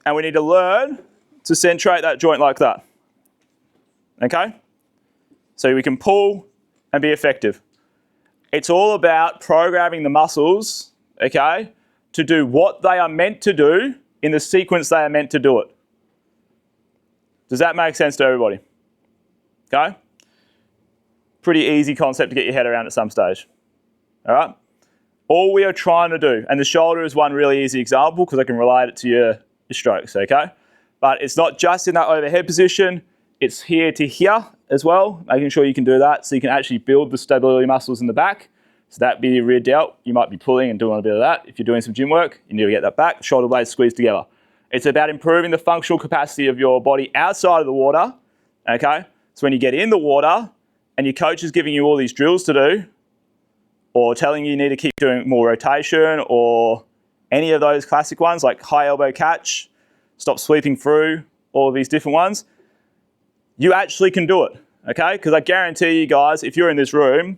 and we need to learn to centrate that joint like that, okay? So we can pull and be effective. It's all about programming the muscles, okay, to do what they are meant to do in the sequence they are meant to do it. Does that make sense to everybody? Okay? Pretty easy concept to get your head around at some stage. All right? All we are trying to do, and the shoulder is one really easy example because I can relate it to your strokes, okay? But it's not just in that overhead position, it's here to here as well, making sure you can do that so you can actually build the stability muscles in the back. So that'd be your rear delt. You might be pulling and doing a bit of that. If you're doing some gym work, you need to get that back, shoulder blades squeezed together. It's about improving the functional capacity of your body outside of the water, okay? So when you get in the water and your coach is giving you all these drills to do or telling you need to keep doing more rotation or any of those classic ones like high elbow catch, stop sweeping through, all of these different ones, you actually can do it, okay? Because I guarantee you guys, if you're in this room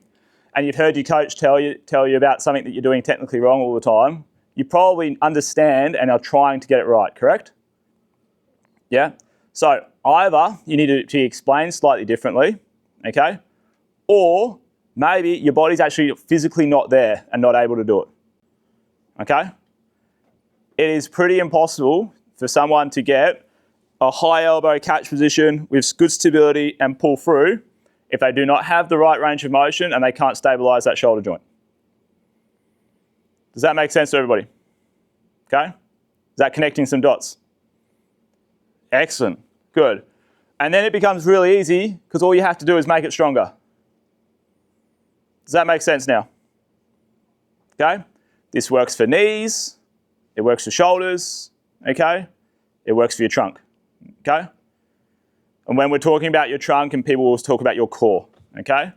and you've heard your coach tell you about something that you're doing technically wrong all the time, you probably understand and are trying to get it right, correct? Yeah? So either you need to be explained slightly differently, okay? Or maybe your body's actually physically not there and not able to do it, okay? It is pretty impossible for someone to get a high elbow catch position with good stability and pull through if they do not have the right range of motion and they can't stabilize that shoulder joint. Does that make sense to everybody? Okay? Is that connecting some dots? Excellent. Good. And then it becomes really easy because all you have to do is make it stronger. Does that make sense now? Okay? This works for knees. It works for shoulders. Okay? It works for your trunk. Okay? And when we're talking about your trunk, and people will talk about your core, okay?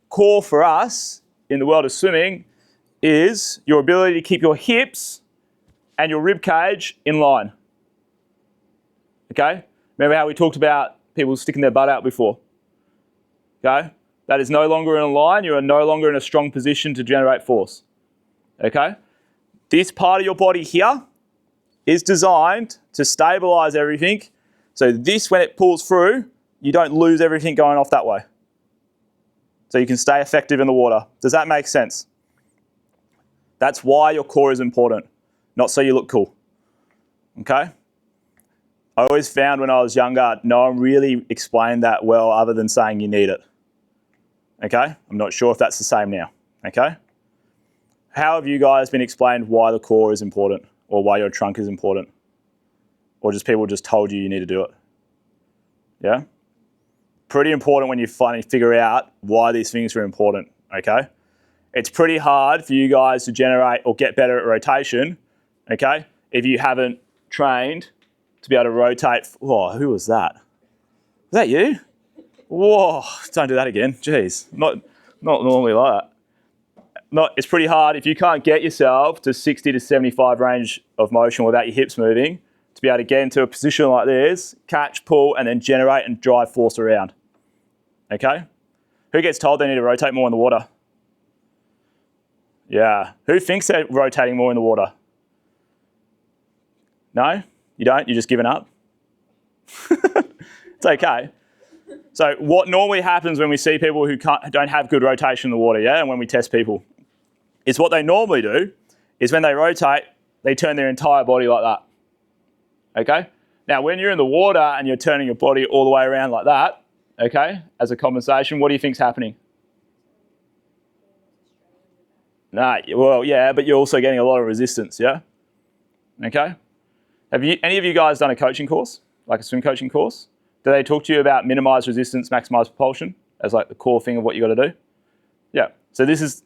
Core for us in the world of swimming is your ability to keep your hips and your rib cage in line, okay? Remember how we talked about people sticking their butt out before, okay? That is no longer in a line. You are no longer in a strong position to generate force, okay? This part of your body here is designed to stabilize everything. So this, when it pulls through, you don't lose everything going off that way. So you can stay effective in the water. Does that make sense? That's why your core is important, not so you look cool. Okay? I always found when I was younger, no one really explained that well other than saying you need it. Okay? I'm not sure if that's the same now. Okay? How have you guys been explained why the core is important or why your trunk is important? Or just people just told you need to do it? Yeah? Pretty important when you finally figure out why these things are important. Okay? It's pretty hard for you guys to generate or get better at rotation, okay, if you haven't trained to be able to rotate. Whoa, who was that? Was that you? Whoa, don't do that again. Jeez, not normally like that. It's pretty hard if you can't get yourself to 60 to 75 range of motion without your hips moving to be able to get into a position like this, catch, pull, and then generate and drive force around. Okay? Who gets told they need to rotate more in the water? Yeah. Who thinks they're rotating more in the water? No? You don't? You're just giving up? It's okay. So what normally happens when we see people who don't have good rotation in the water, yeah, and when we test people, is what they normally do is when they rotate, they turn their entire body like that. Okay? Now, when you're in the water and you're turning your body all the way around like that, okay, as a compensation, what do you think's happening? Nah, well, yeah, but you're also getting a lot of resistance, yeah? Okay? Have any of you guys done a coaching course, like a swim coaching course? Do they talk to you about minimize resistance, maximize propulsion as like the core thing of what you got to do? Yeah. So this is,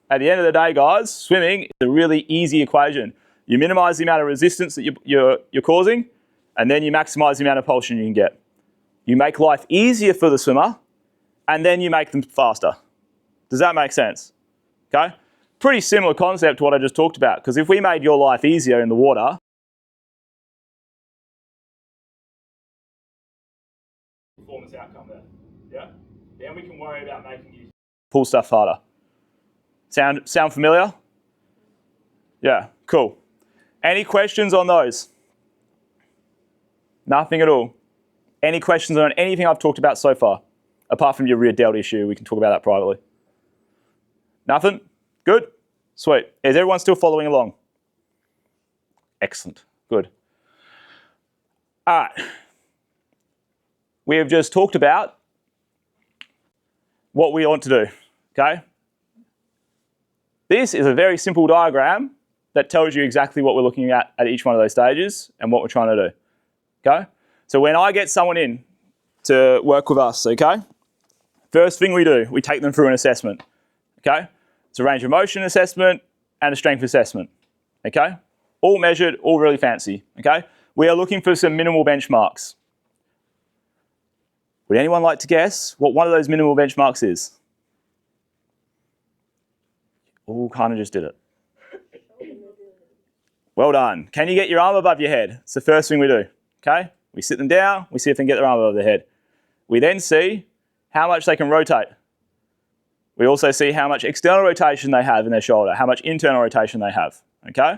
at the end of the day, guys, swimming is a really easy equation. You minimize the amount of resistance that you're causing, and then you maximize the amount of propulsion you can get. You make life easier for the swimmer, and then you make them faster. Does that make sense? Okay? Pretty similar concept to what I just talked about, because if we made your life easier in the water, performance outcome there, yeah? Then we can worry about making you pull stuff harder. Sound familiar? Yeah, cool. Any questions on those? Nothing at all. Any questions on anything I've talked about so far? Apart from your rear delt issue, we can talk about that privately. Nothing? Good? Sweet. Is everyone still following along? Excellent. Good. All right. We have just talked about what we want to do, okay? This is a very simple diagram that tells you exactly what we're looking at each one of those stages and what we're trying to do, okay? So when I get someone in to work with us, okay, first thing we do, we take them through an assessment, okay? It's a range of motion assessment and a strength assessment, okay? All measured, all really fancy, okay? We are looking for some minimal benchmarks. Would anyone like to guess what one of those minimal benchmarks is? All kind of just did it. Well done. Can you get your arm above your head? It's the first thing we do, okay? We sit them down, we see if they can get their arm above their head. We then see how much they can rotate. We also see how much external rotation they have in their shoulder, how much internal rotation they have, okay?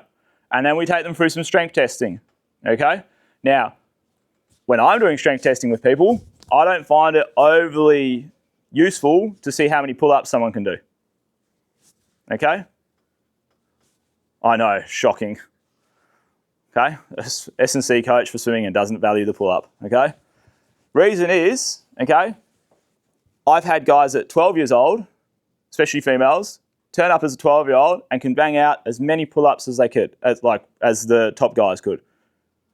And then we take them through some strength testing, okay? Now, when I'm doing strength testing with people, I don't find it overly useful to see how many pull-ups someone can do, okay? I know, shocking, okay? S&C coach for swimming and doesn't value the pull-up, okay? Reason is, okay, I've had guys at 12 years old, especially females, turn up as a 12-year-old and can bang out as many pull-ups as they could, as the top guys could,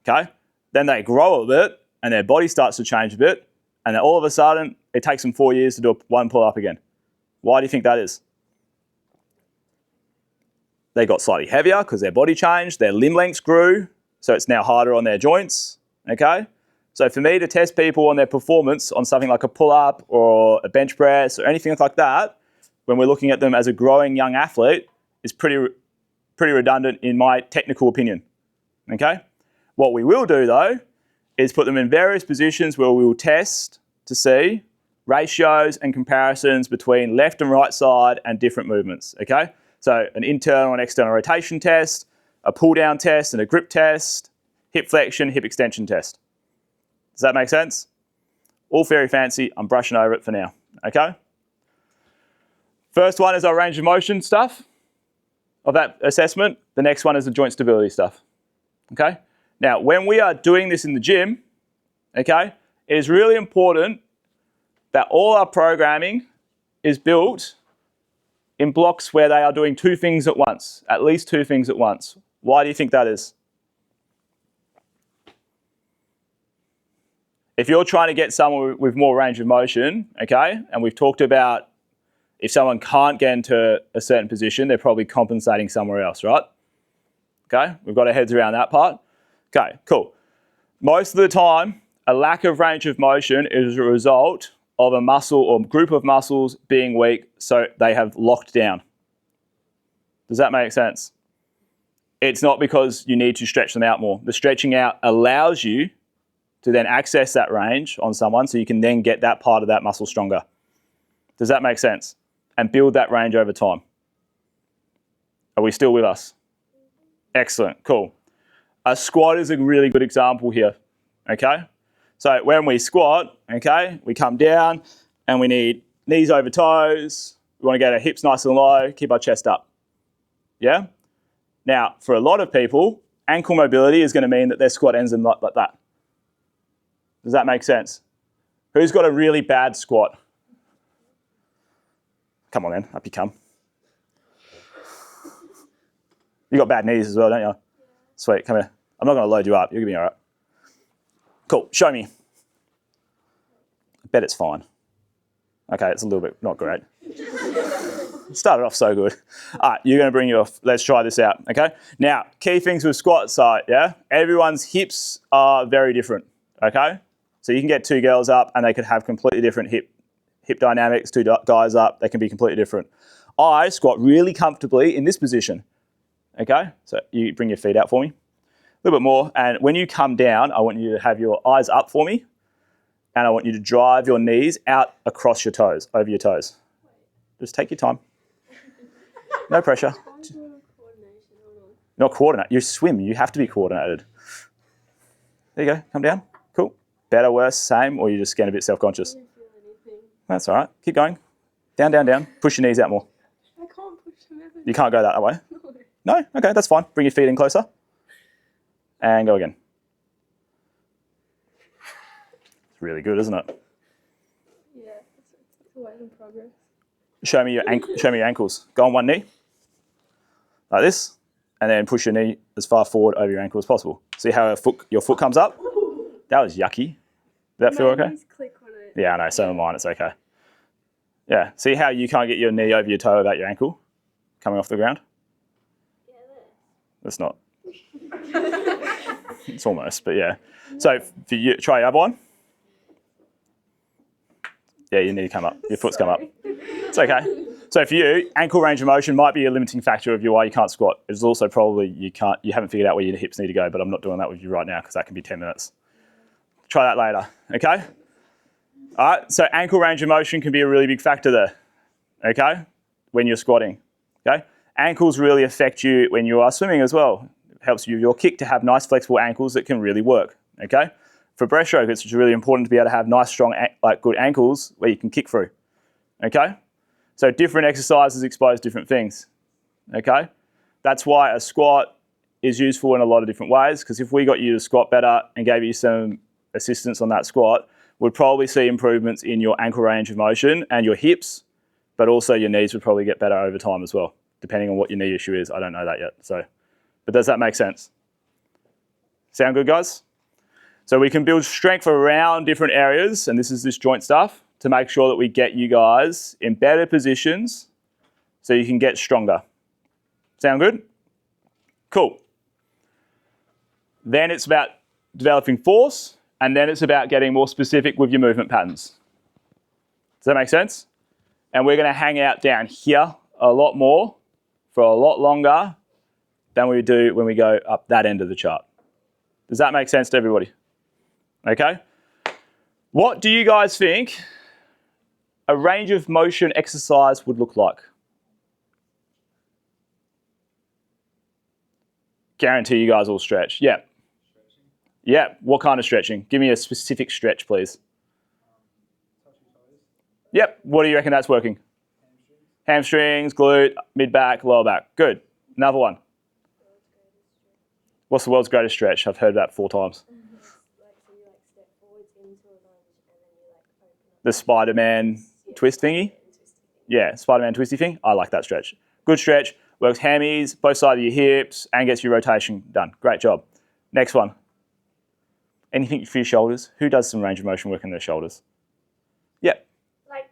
okay? Then they grow a bit and their body starts to change a bit, and then all of a sudden, it takes them 4 years to do one pull-up again. Why do you think that is? They got slightly heavier because their body changed, their limb lengths grew, so it's now harder on their joints, okay? So for me to test people on their performance on something like a pull-up or a bench press or anything like that, when we're looking at them as a growing young athlete, is pretty redundant in my technical opinion, okay? What we will do though, is put them in various positions where we will test to see ratios and comparisons between left and right side and different movements, okay? So an internal and external rotation test, a pull down test and a grip test, hip flexion, hip extension test. Does that make sense? All very fancy. I'm brushing over it for now, okay? First one is our range of motion stuff of that assessment. The next one is the joint stability stuff, okay? Now, when we are doing this in the gym, okay, it is really important that all our programming is built in blocks where they are doing two things at once, at least two things at once. Why do you think that is? If you're trying to get someone with more range of motion, okay, and we've talked about if someone can't get into a certain position, they're probably compensating somewhere else, right? Okay, we've got our heads around that part. Okay, cool. Most of the time, a lack of range of motion is a result of a muscle or group of muscles being weak, so they have locked down. Does that make sense? It's not because you need to stretch them out more. The stretching out allows you to then access that range on someone so you can then get that part of that muscle stronger. Does that make sense? And build that range over time. Are we still with us? Excellent, cool. A squat is a really good example here, okay? So when we squat, okay, we come down and we need knees over toes. We want to get our hips nice and low, keep our chest up. Yeah? Now, for a lot of people, ankle mobility is going to mean that their squat ends in like that. Does that make sense? Who's got a really bad squat? Come on then, up you come. You got bad knees as well, don't you? Sweet, come here. I'm not going to load you up. You're going to be all right. Cool, show me. I bet it's fine. Okay, it's a little bit not great. Started off so good. All right, you're going to bring your, let's try this out, okay? Now, key things with squats are, yeah, everyone's hips are very different, okay? So you can get two girls up and they could have completely different hip dynamics, two guys up, they can be completely different. I squat really comfortably in this position, okay? So you bring your feet out for me. A little bit more, and when you come down, I want you to have your eyes up for me, and I want you to drive your knees out across your toes, over your toes. Just take your time. No pressure. Not coordinate. You swim, you have to be coordinated. There you go, come down. Cool. Better, worse, same, or you're just getting a bit self-conscious? That's all right. Keep going. Down, down, down. Push your knees out more. I can't push them ever. You can't go that way? No? Okay, that's fine. Bring your feet in closer. And go again. It's really good, isn't it? Yeah, it's a work in progress. Show me your ankles. Go on one knee, like this, and then push your knee as far forward over your ankle as possible. See how your foot comes up? That was yucky. Did that feel okay? Click on it. Yeah, I know. So am mine. It's okay. Yeah. See how you can't get your knee over your toe without your ankle coming off the ground? Yeah, there. That's not. It's almost, but yeah. So for you, try your other one. Yeah, your knee come up. Your foot's come up. It's okay. So for you, ankle range of motion might be a limiting factor of why you can't squat. It's also probably you haven't figured out where your hips need to go, but I'm not doing that with you right now because that can be 10 minutes. Try that later, okay? All right, so ankle range of motion can be a really big factor there, okay, when you're squatting, okay? Ankles really affect you when you are swimming as well. It helps you, your kick, to have nice flexible ankles that can really work, okay? For breaststroke, it's really important to be able to have nice, strong, good ankles where you can kick through, okay? So different exercises expose different things, okay? That's why a squat is useful in a lot of different ways, because if we got you to squat better and gave you some assistance on that squat, we'd probably see improvements in your ankle range of motion and your hips, but also your knees would probably get better over time as well, depending on what your knee issue is. I don't know that yet. So, but does that make sense? Sound good, guys? So we can build strength around different areas, and this is this joint stuff, to make sure that we get you guys in better positions so you can get stronger. Sound good? Cool. Then it's about developing force, and then it's about getting more specific with your movement patterns. Does that make sense? And we're going to hang out down here a lot more for a lot longer than we do when we go up that end of the chart. Does that make sense to everybody? Okay. What do you guys think a range of motion exercise would look like? Guarantee you guys will stretch. Yeah. Yeah. What kind of stretching? Give me a specific stretch, please. Yep. What do you reckon that's working? Hamstrings, glute, mid-back, lower back. Good. Another one. What's the world's greatest stretch? I've heard that 4 times. The Spider-Man twist thingy? Yeah, Spider-Man twisty thing. I like that stretch. Good stretch. Works hammies, both sides of your hips, and gets your rotation done. Great job. Next one. Anything for your shoulders? Who does some range of motion work in their shoulders? Yep. Like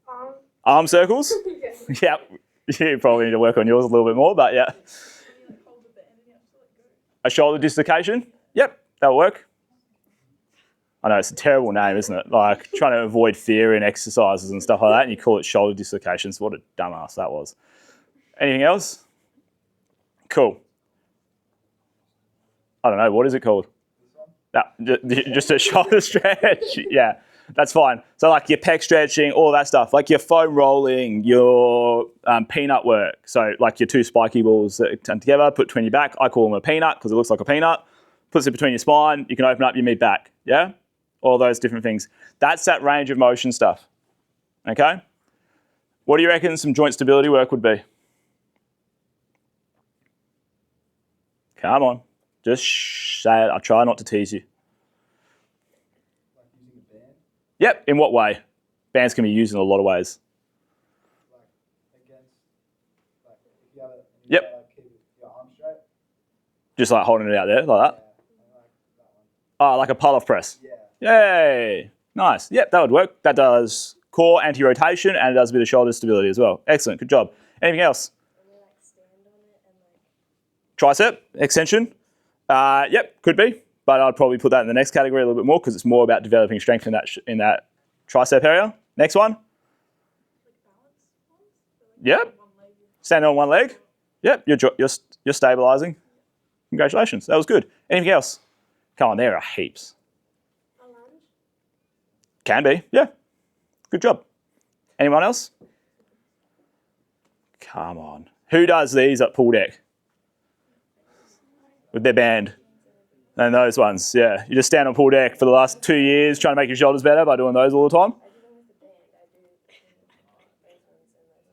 arm. Arm circles? Yep. You probably need to work on yours a little bit more, but yeah. A shoulder dislocation? Yep, that'll work. I know it's a terrible name, isn't it? Like trying to avoid fear in exercises and stuff like that, and you call it shoulder dislocations. What a dumbass that was. Anything else? Cool. I don't know, what is it called? Just a shoulder stretch. Yeah, that's fine. So like your pec stretching, all that stuff, like your foam rolling, your peanut work. So like your 2 spiky balls that turn together, put between your back. I call them a peanut because it looks like a peanut. Puts it between your spine. You can open up your mid-back. Yeah? All those different things. That's that range of motion stuff. Okay? What do you reckon some joint stability work would be? Come on. Just say it. I'll try not to tease you. Like using a band? Yep. In what way? Bands can be used in a lot of ways. Like against, like if you have it, Yep. Keep your arm straight. Just like holding it out there, like that. Yeah, I like that one. Oh, like a pull-off press. Yeah. Yay. Nice. Yep, that would work. That does core anti-rotation and it does a bit of shoulder stability as well. Excellent. Good job. Anything else? Tricep extension. Yep, could be, but I'd probably put that in the next category a little bit more because it's more about developing strength in that tricep area. Next one. Yep. Standing on one leg. Yep, you're stabilizing. Congratulations, that was good. Anything else? Come on, there are heaps. Can be, yeah. Good job. Anyone else? Come on. Who does these at pool deck? With their band. And those ones, yeah. You just stand on pool deck for the last 2 years trying to make your shoulders better by doing those all the time?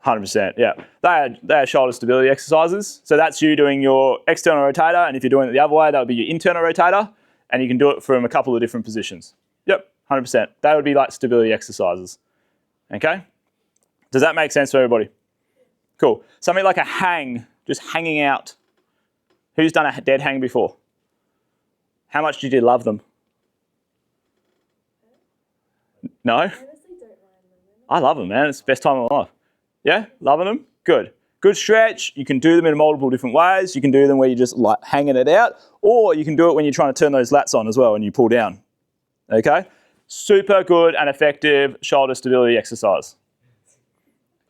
100%, yeah. They are shoulder stability exercises. So that's you doing your external rotator, and if you're doing it the other way, that would be your internal rotator, and you can do it from a couple of different positions. Yep, 100%. That would be like stability exercises. Okay? Does that make sense for everybody? Cool. Something like a hang, just hanging out. Who's done a dead hang before? How much did you love them? No? I love them, man. It's the best time of my life. Yeah? Loving them? Good. Good stretch. You can do them in multiple different ways. You can do them where you're just like hanging it out, or you can do it when you're trying to turn those lats on as well and you pull down. Okay? Super good and effective shoulder stability exercise.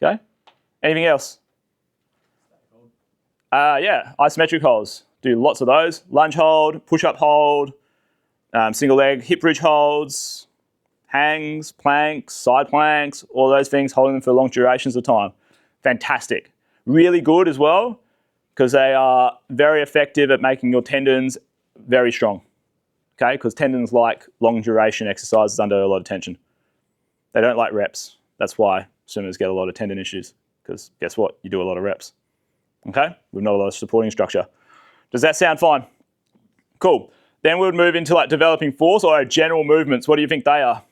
Okay? Anything else? Yeah, isometric holds. Do lots of those. Lunge hold, push-up hold, single leg hip bridge holds, hangs, planks, side planks, all those things, holding them for long durations of time. Fantastic. Really good as well, because they are very effective at making your tendons very strong. Okay, because tendons like long duration exercises under a lot of tension. They don't like reps. That's why swimmers get a lot of tendon issues, because guess what? You do a lot of reps. Okay, with not a lot of supporting structure. Does that sound fine? Cool. Then we would move into like developing force or general movements. What do you think they are?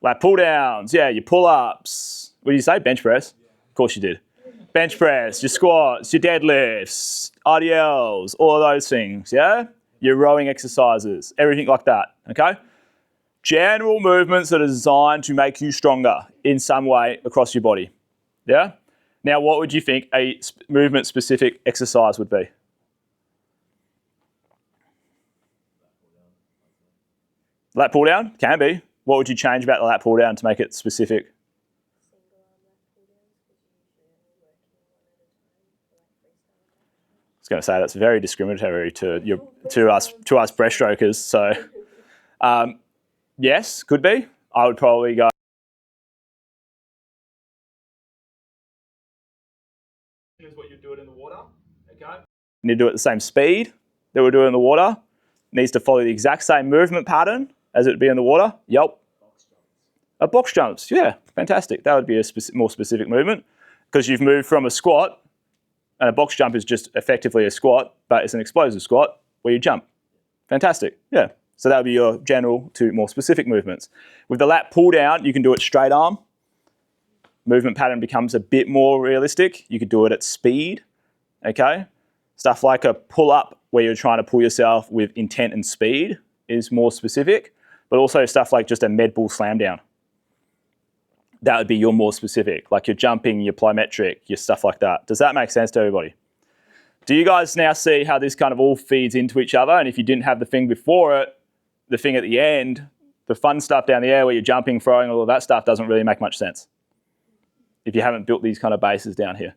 Lat pull downs. Yeah, your pull-ups. What did you say? Bench press? Yeah. Of course you did. Bench press, your squats, your deadlifts, RDLs, all of those things, yeah? Your rowing exercises, everything like that, okay? General movements that are designed to make you stronger in some way across your body, yeah? Now, what would you think a movement-specific exercise would be? Lat pull down? Can be. What would you change about the lat pull down to make it specific? I was going to say that's very discriminatory to us breaststrokers. So, yes, could be. I would probably go. Is what you do it in the water. You need to do it at the same speed that we're doing in the water. It needs to follow the exact same movement pattern as it would be in the water. Yep. A box jumps, yeah, fantastic. That would be a more specific movement because you've moved from a squat, and a box jump is just effectively a squat, but it's an explosive squat where you jump. Fantastic, yeah. So that would be your general to more specific movements. With the lat pull down, you can do it straight arm. Movement pattern becomes a bit more realistic. You could do it at speed, okay? Stuff like a pull up where you're trying to pull yourself with intent and speed is more specific, but also stuff like just a med bull slam down. That would be your more specific, like your jumping, your plyometric, your stuff like that. Does that make sense to everybody? Do you guys now see how this kind of all feeds into each other? And if you didn't have the thing before it, the thing at the end, the fun stuff down the air where you're jumping, throwing, all of that stuff doesn't really make much sense if you haven't built these kind of bases down here.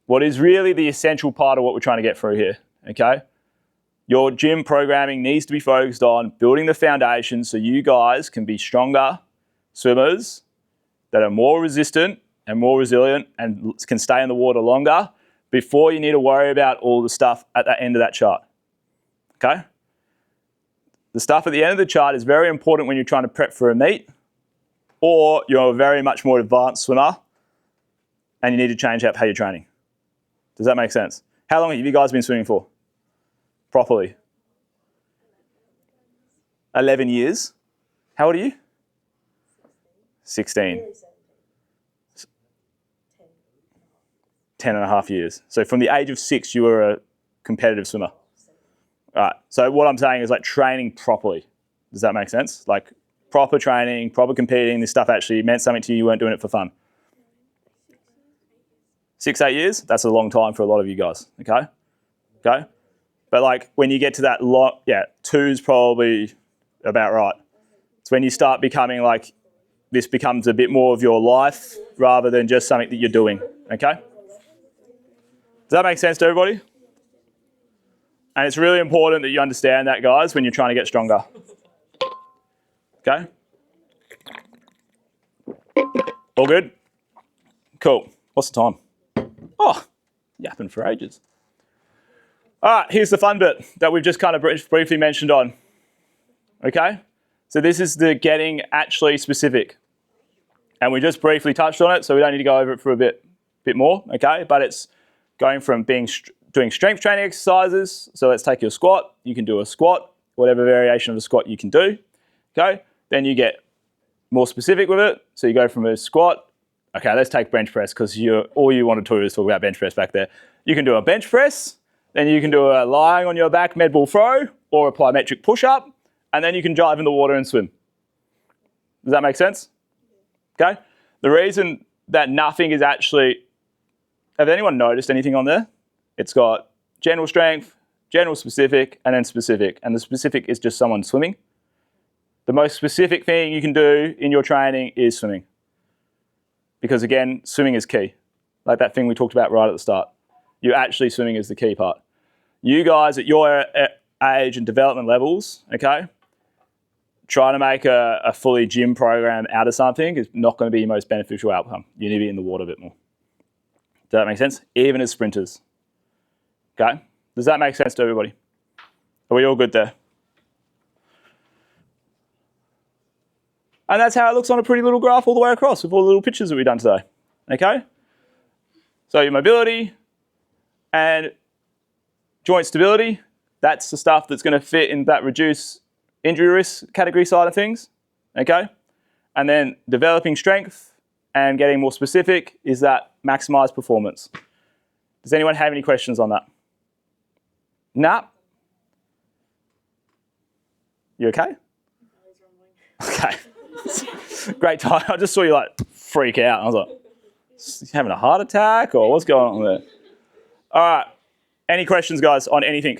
What is really the essential part of what we're trying to get through here, okay? Your gym programming needs to be focused on building the foundation so you guys can be stronger swimmers that are more resistant and more resilient and can stay in the water longer before you need to worry about all the stuff at the end of that chart, okay? The stuff at the end of the chart is very important when you're trying to prep for a meet or you're a very much more advanced swimmer and you need to change up how you're training. Does that make sense? How long have you guys been swimming for? Properly? 11 years. How old are you? 16. 10 and a half years. So from the age of 6, you were a competitive swimmer. All right. So what I'm saying is like training properly. Does that make sense? Like proper training, proper competing, this stuff actually meant something to you. You weren't doing it for fun. 6, 8 years? That's a long time for a lot of you guys, okay? Okay? But like when you get to that long, yeah, 2's probably about right. It's when you start becoming like, this becomes a bit more of your life rather than just something that you're doing, okay? Does that make sense to everybody? And it's really important that you understand that, guys, when you're trying to get stronger. Okay? All good? Cool. What's the time? Oh, yapping for ages. All right, here's the fun bit that we've just kind of briefly mentioned on. Okay? So this is the getting actually specific. And we just briefly touched on it, so we don't need to go over it for a bit more, okay? But it's going from doing strength training exercises. So let's take your squat. You can do a squat, whatever variation of a squat you can do, okay? Then you get more specific with it. So you go from a squat. Okay, let's take bench press because all you wanted to do is talk about bench press back there. You can do a bench press, then you can do a lying on your back med ball throw or a plyometric push-up, and then you can dive in the water and swim. Does that make sense? Okay? The reason that nothing is actually, have anyone noticed anything on there? It's got general strength, general specific, and then specific. And the specific is just someone swimming. The most specific thing you can do in your training is swimming. Because again, swimming is key. Like that thing we talked about right at the start. You actually swimming is the key part. You guys at your age and development levels, okay, trying to make a fully gym program out of something is not going to be your most beneficial outcome. You need to be in the water a bit more. Does that make sense? Even as sprinters. Okay? Does that make sense to everybody? Are we all good there? And that's how it looks on a pretty little graph all the way across with all the little pictures that we've done today. Okay? So your mobility and joint stability, that's the stuff that's going to fit in that reduce injury risk category side of things. Okay? And then developing strength and getting more specific is that maximize performance. Does anyone have any questions on that? Nah? You okay? Okay. Great time. I just saw you like freak out. I was like, you having a heart attack or what's going on there? All right. Any questions, guys, on anything?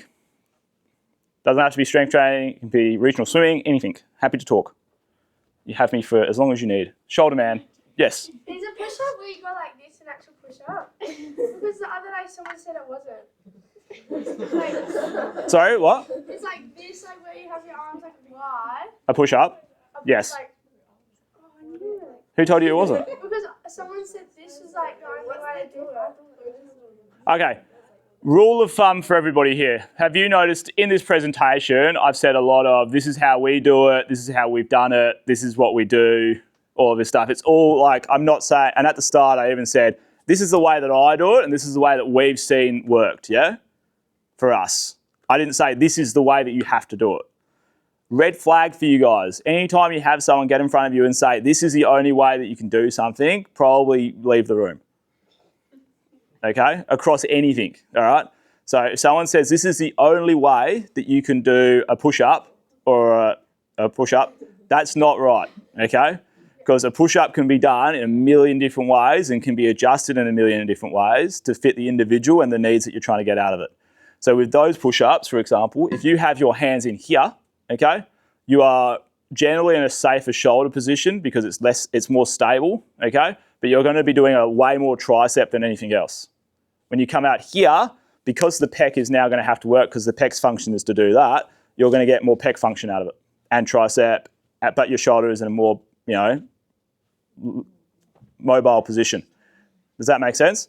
Doesn't have to be strength training. It can be regional swimming, anything. Happy to talk. You have me for as long as you need. Shoulder man. Yes? Is a push-up where you go like this an actual push-up? Because the other day someone said it wasn't. Like, Sorry, what? it's like this, like where you have your arms like wide. A push-up? Yes. Like, oh, I knew it. Who told you it wasn't? Because someone said this was like the only way to do it. Okay. Rule of thumb for everybody here. Have you noticed in this presentation, I've said a lot of, this is how we do it, this is how we've done it, this is what we do, all of this stuff. It's all like, I'm not saying, and at the start I even said, this is the way that I do it and this is the way that we've seen worked, yeah? For us. I didn't say this is the way that you have to do it. Red flag for you guys. Anytime you have someone get in front of you and say, this is the only way that you can do something, probably leave the room. Okay? Across anything, all right? So if someone says this is the only way that you can do a push-up or a push-up, that's not right, okay? Because a push-up can be done in a million different ways and can be adjusted in a million different ways to fit the individual and the needs that you're trying to get out of it. So with those push-ups, for example, if you have your hands in here, okay, you are generally in a safer shoulder position because it's more stable, okay? But you're going to be doing a way more tricep than anything else. When you come out here, because the pec is now going to have to work because the pec's function is to do that, you're going to get more pec function out of it and tricep, but your shoulder is in a more, mobile position. Does that make sense?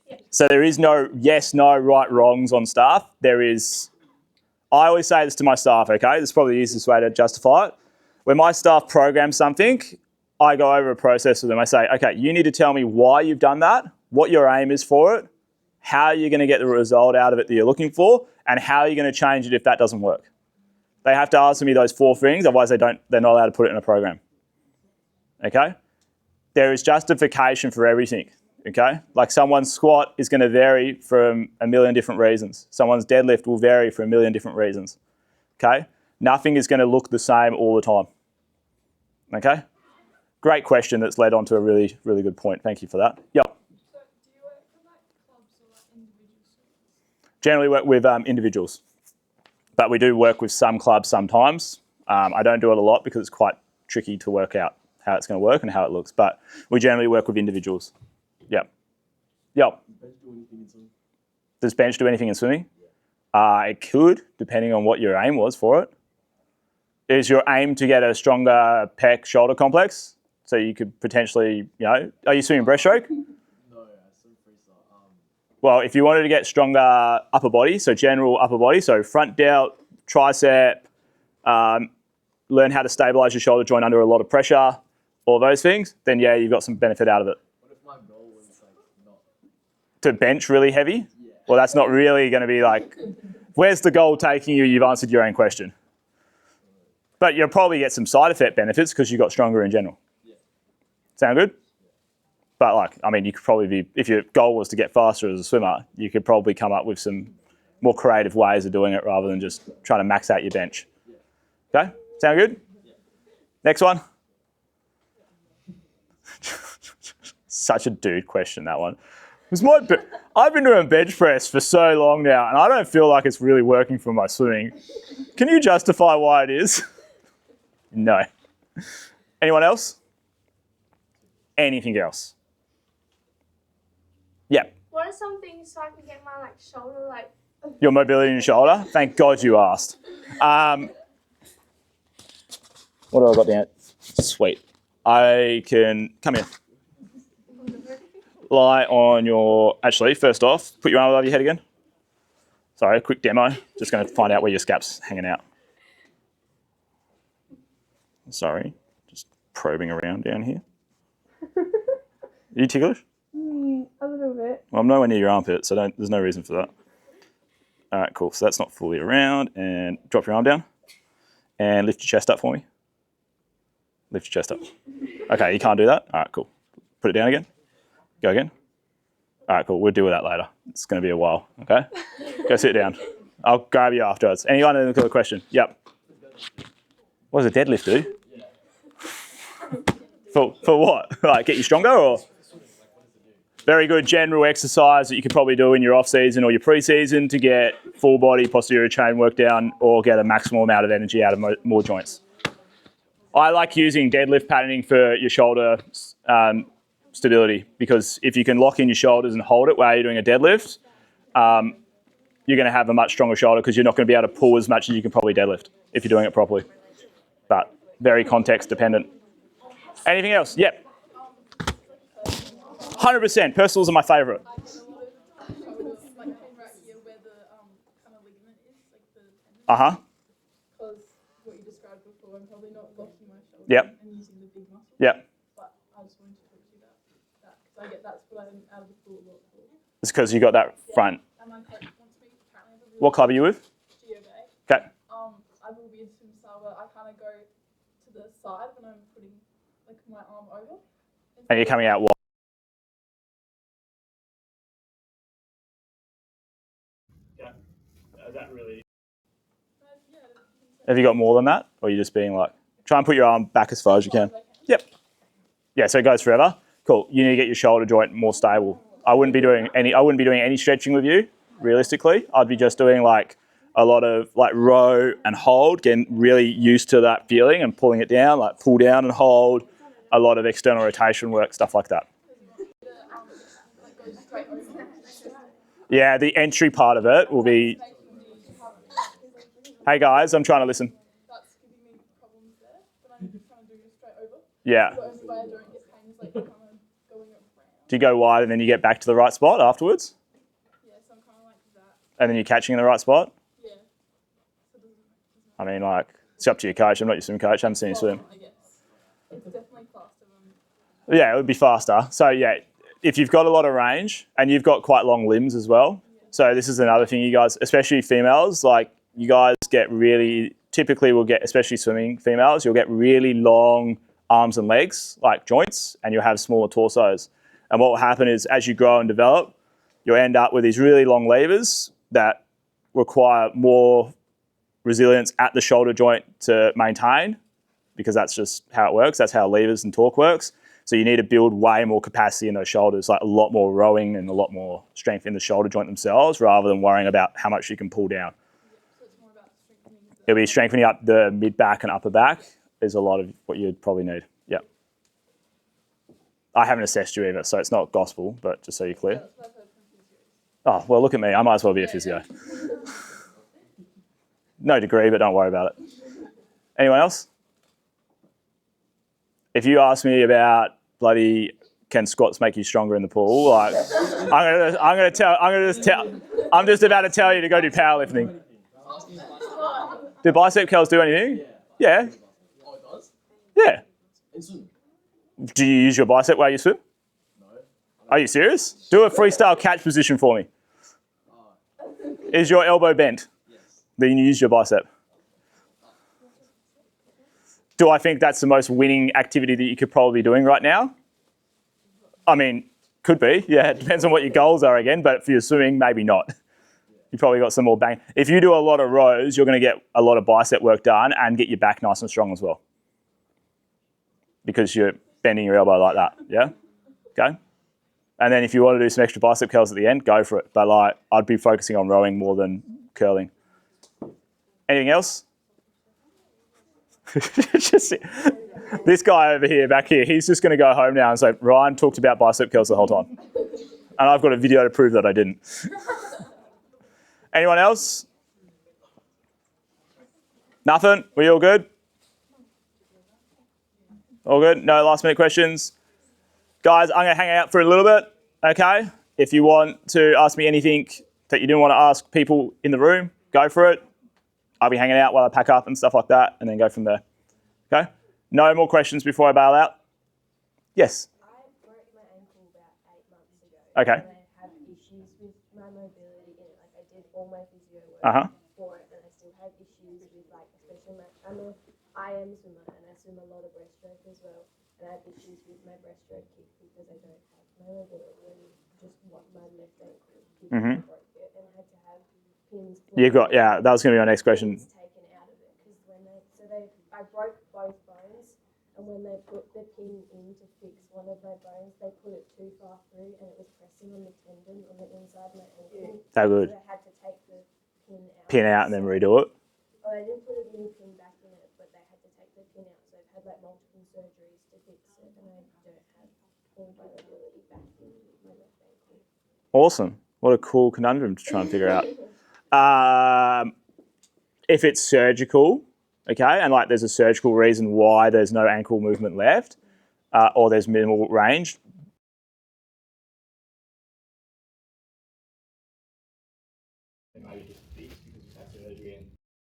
Yeah. So there is no yes, no, right, wrongs on staff. There is, I always say this to my staff, okay? This is probably the easiest way to justify it. When my staff program something, I go over a process with them. I say, okay, you need to tell me why you've done that, what your aim is for it, how you're going to get the result out of it that you're looking for, and how you're going to change it if that doesn't work. They have to answer me those 4 things, otherwise they're not allowed to put it in a program. Okay? There is justification for everything. Okay? Like someone's squat is going to vary from a million different reasons. Someone's deadlift will vary for a million different reasons. Okay? Nothing is going to look the same all the time. Okay? Great question that's led on to a really, really good point. Thank you for that. Yep. So do you work with like clubs or like individual students? Generally work with individuals. But we do work with some clubs sometimes. I don't do it a lot because it's quite tricky to work out how it's going to work and how it looks. But we generally work with individuals. Yep. Yep. Does bench do anything in swimming? It could, depending on what your aim was for it. Is your aim to get a stronger pec shoulder complex? So you could potentially, are you swimming breaststroke? No, I swim freestyle. Well, if you wanted to get stronger upper body, so general upper body, so front delt, tricep, learn how to stabilize your shoulder joint under a lot of pressure, all those things, then yeah, you've got some benefit out of it. What if my goal was like not To bench really heavy? Yeah. Well, that's not really going to be like, where's the goal taking you? You've answered your own question. But you'll probably get some side effect benefits because you got stronger in general. Yeah. Sound good? But you could probably be, if your goal was to get faster as a swimmer, you could probably come up with some more creative ways of doing it rather than just trying to max out your bench. Yeah. Okay? Sound good? Yeah. Next one. Such a dude question, that one. I've been doing bench press for so long now, and I don't feel like it's really working for my swimming. Can you justify why it is? No. Anyone else? Anything else? Yeah. What are some things so I can get my shoulder Your mobility in your shoulder? Thank God you asked. What have I got down? Sweet. I can, come here. Lie on your, actually, first off, put your arm above your head again. Sorry, a quick demo. Just going to find out where your scap's hanging out. Sorry, just probing around down here. Are you ticklish? a little bit. Well, I'm nowhere near your armpit, so there's no reason for that. All right, cool. So that's not fully around. And drop your arm down. And lift your chest up for me. Lift your chest up. Okay, you can't do that? All right, cool. Put it down again. Go again. All right, cool. We'll deal with that later. It's going to be a while, okay? Go sit down. I'll grab you afterwards. Anyone have a question? Yep. What does a deadlift do? For what? Like get you stronger or? Very good general exercise that you could probably do in your off-season or your pre-season to get full body posterior chain work down or get a maximal amount of energy out of more joints. I like using deadlift patterning for your shoulder stability because if you can lock in your shoulders and hold it while you're doing a deadlift, you're going to have a much stronger shoulder because you're not going to be able to pull as much as you can probably deadlift if you're doing it properly. But very context dependent. Anything else? Yep. 100%. Personals are my favourite. Uh-huh. Because what you described before, I'm probably not locking my shoulder Yep. and using the big muscle. Yep. But I just wanted to talk to you about that because I get that's what I'm out of the pool a lot for. It's because you got that front. And my coach wants me to apparently have a really What club are you with? GOA. Okay. I will be in swim style where I kind of go to the side when I'm putting like my arm over. And you're coming out wide. Yeah. Is that really? Yeah, Have you got more than that? Or are you just being like, try and put your arm back as far as you can? Yep. Yeah, so it goes forever. Cool. You need to get your shoulder joint more stable. I wouldn't be doing any stretching with you, realistically. I'd be just doing like a lot of like row and hold, getting really used to that feeling and pulling it down, like pull down and hold, a lot of external rotation work, stuff like that. Yeah, the entry part of it will be, hey guys, I'm trying to listen. That's giving me problems there, but I'm trying to do it straight over. Yeah. The only way I don't get pain is like kind of going around. Do you go wide and then you get back to the right spot afterwards? Yeah, so I'm kind of like that. And then you're catching in the right spot? Yeah. I mean, like, it's up to your coach. I'm not your swim coach. I haven't seen you swim. I guess. It's definitely faster than... Yeah, it would be faster. So, yeah, if you've got a lot of range and you've got quite long limbs as well. So this is another thing you guys, especially females, like you guys get really, typically will get, especially swimming females, you'll get really long arms and legs, like joints, and you'll have smaller torsos. And what will happen is as you grow and develop, you'll end up with these really long levers that require more resilience at the shoulder joint to maintain, because that's just how it works. That's how levers and torque works. So you need to build way more capacity in those shoulders, like a lot more rowing and a lot more strength in the shoulder joint themselves, rather than worrying about how much you can pull down. So it's more about strengthening the... It'll be strengthening up the mid back and upper back is a lot of what you'd probably need. Yeah. I haven't assessed you either, so it's not gospel, but just so you're clear. That's what I've heard from physios. Oh, well, look at me. I might as well be a physio. No degree, but don't worry about it. Anyone else? If you ask me about bloody can squats make you stronger in the pool, like I'm just about to tell you to go do powerlifting. Do bicep curls do anything? Yeah. Oh, it does? Yeah. In swim? Do you use your bicep while you swim? No. Are you serious? Do a freestyle catch position for me. Is your elbow bent? Yes. Then you use your bicep. Do I think that's the most winning activity that you could probably be doing right now? I mean, could be. Yeah, it depends on what your goals are again, but for your swimming, maybe not. You probably got some more bang. If you do a lot of rows, you're going to get a lot of bicep work done and get your back nice and strong as well, because you're bending your elbow like that, yeah? Okay? And then if you want to do some extra bicep curls at the end, go for it. But like, I'd be focusing on rowing more than curling. Anything else? Just, this guy over here, back here, he's just going to go home now and say, Ryan talked about bicep curls the whole time. And I've got a video to prove that I didn't. Anyone else? Nothing? We all good? All good? No last minute questions? Guys, I'm going to hang out for a little bit, okay? If you want to ask me anything that you didn't want to ask people in the room, go for it. I'll be hanging out while I pack up and stuff like that, and then go from there. Okay? No more questions before I bail out? Yes? I broke my ankle about 8 months ago. Okay. And I have issues with my mobility in it. Like I did all my physio work for it, and I still have issues with like, especially I'm a IM swimmer, and I swim a lot of breaststroke as well. And I have issues with my breaststroke kick because I don't have my mobility and just what my left ankle kick I broke it, and I had to have pins. You've got, yeah, that was going to be my next question. Taken out of it because I broke both bones, and when they put the pin in to fix one of my bones, they put it too far through, and it was pressing on the tendon on the inside of my ankle. So good. So I had to take the Pin out and then redo it. Oh, they didn't put a new pin back in it, but they had to take the pin out. So I've had like multiple surgeries to fix it, and I don't have full mobility back in my left ankle. Awesome. What a cool conundrum to try and figure out. If it's surgical, okay, and like there's a surgical reason why there's no ankle movement left, or there's minimal range,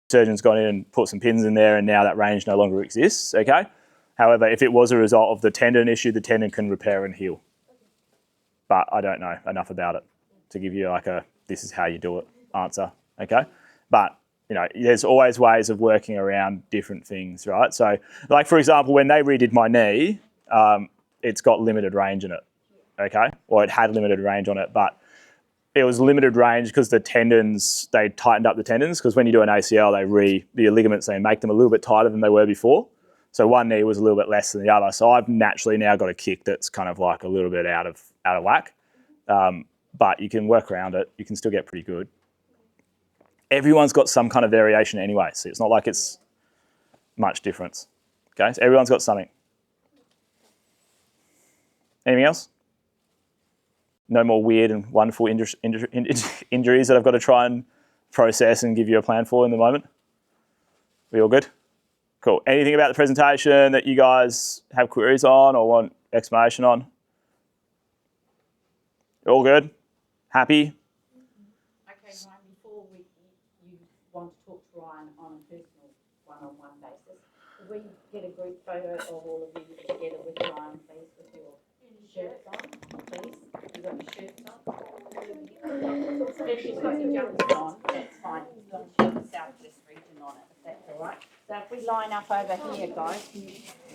surgeon's gone in and put some pins in there and now that range no longer exists, okay? However, if it was a result of the tendon issue, the tendon can repair and heal. But I don't know enough about it to give you like a this is how you do it answer, okay? But, you know, there's always ways of working around different things, right? So, like, for example, when they redid my knee, it's got limited range in it, okay? Or it had limited range on it, but it was limited range because the tendons, they tightened up the tendons because when you do an ACL, the ligaments, they make them a little bit tighter than they were before. So one knee was a little bit less than the other. So I've naturally now got a kick that's kind of like a little bit out of whack. But you can work around it. You can still get pretty good. Everyone's got some kind of variation anyway, so it's not like it's much difference. Okay, so everyone's got something. Anything else? No more weird and wonderful injuries that I've got to try and process and give you a plan for in the moment? We all good? Cool. Anything about the presentation that you guys have queries on or want explanation on? All good? Happy? Okay, Ryan, before you want to talk to Ryan on a personal one-on-one basis, could we get a group photo of all of you together with Ryan, please, with your shirts on, please? You got your shirts on? If you've got your jumpers on, that's fine. You've got your Southwest region on it, if that's all right. So if we line up over here, guys, can you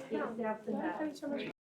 get yourselves in that?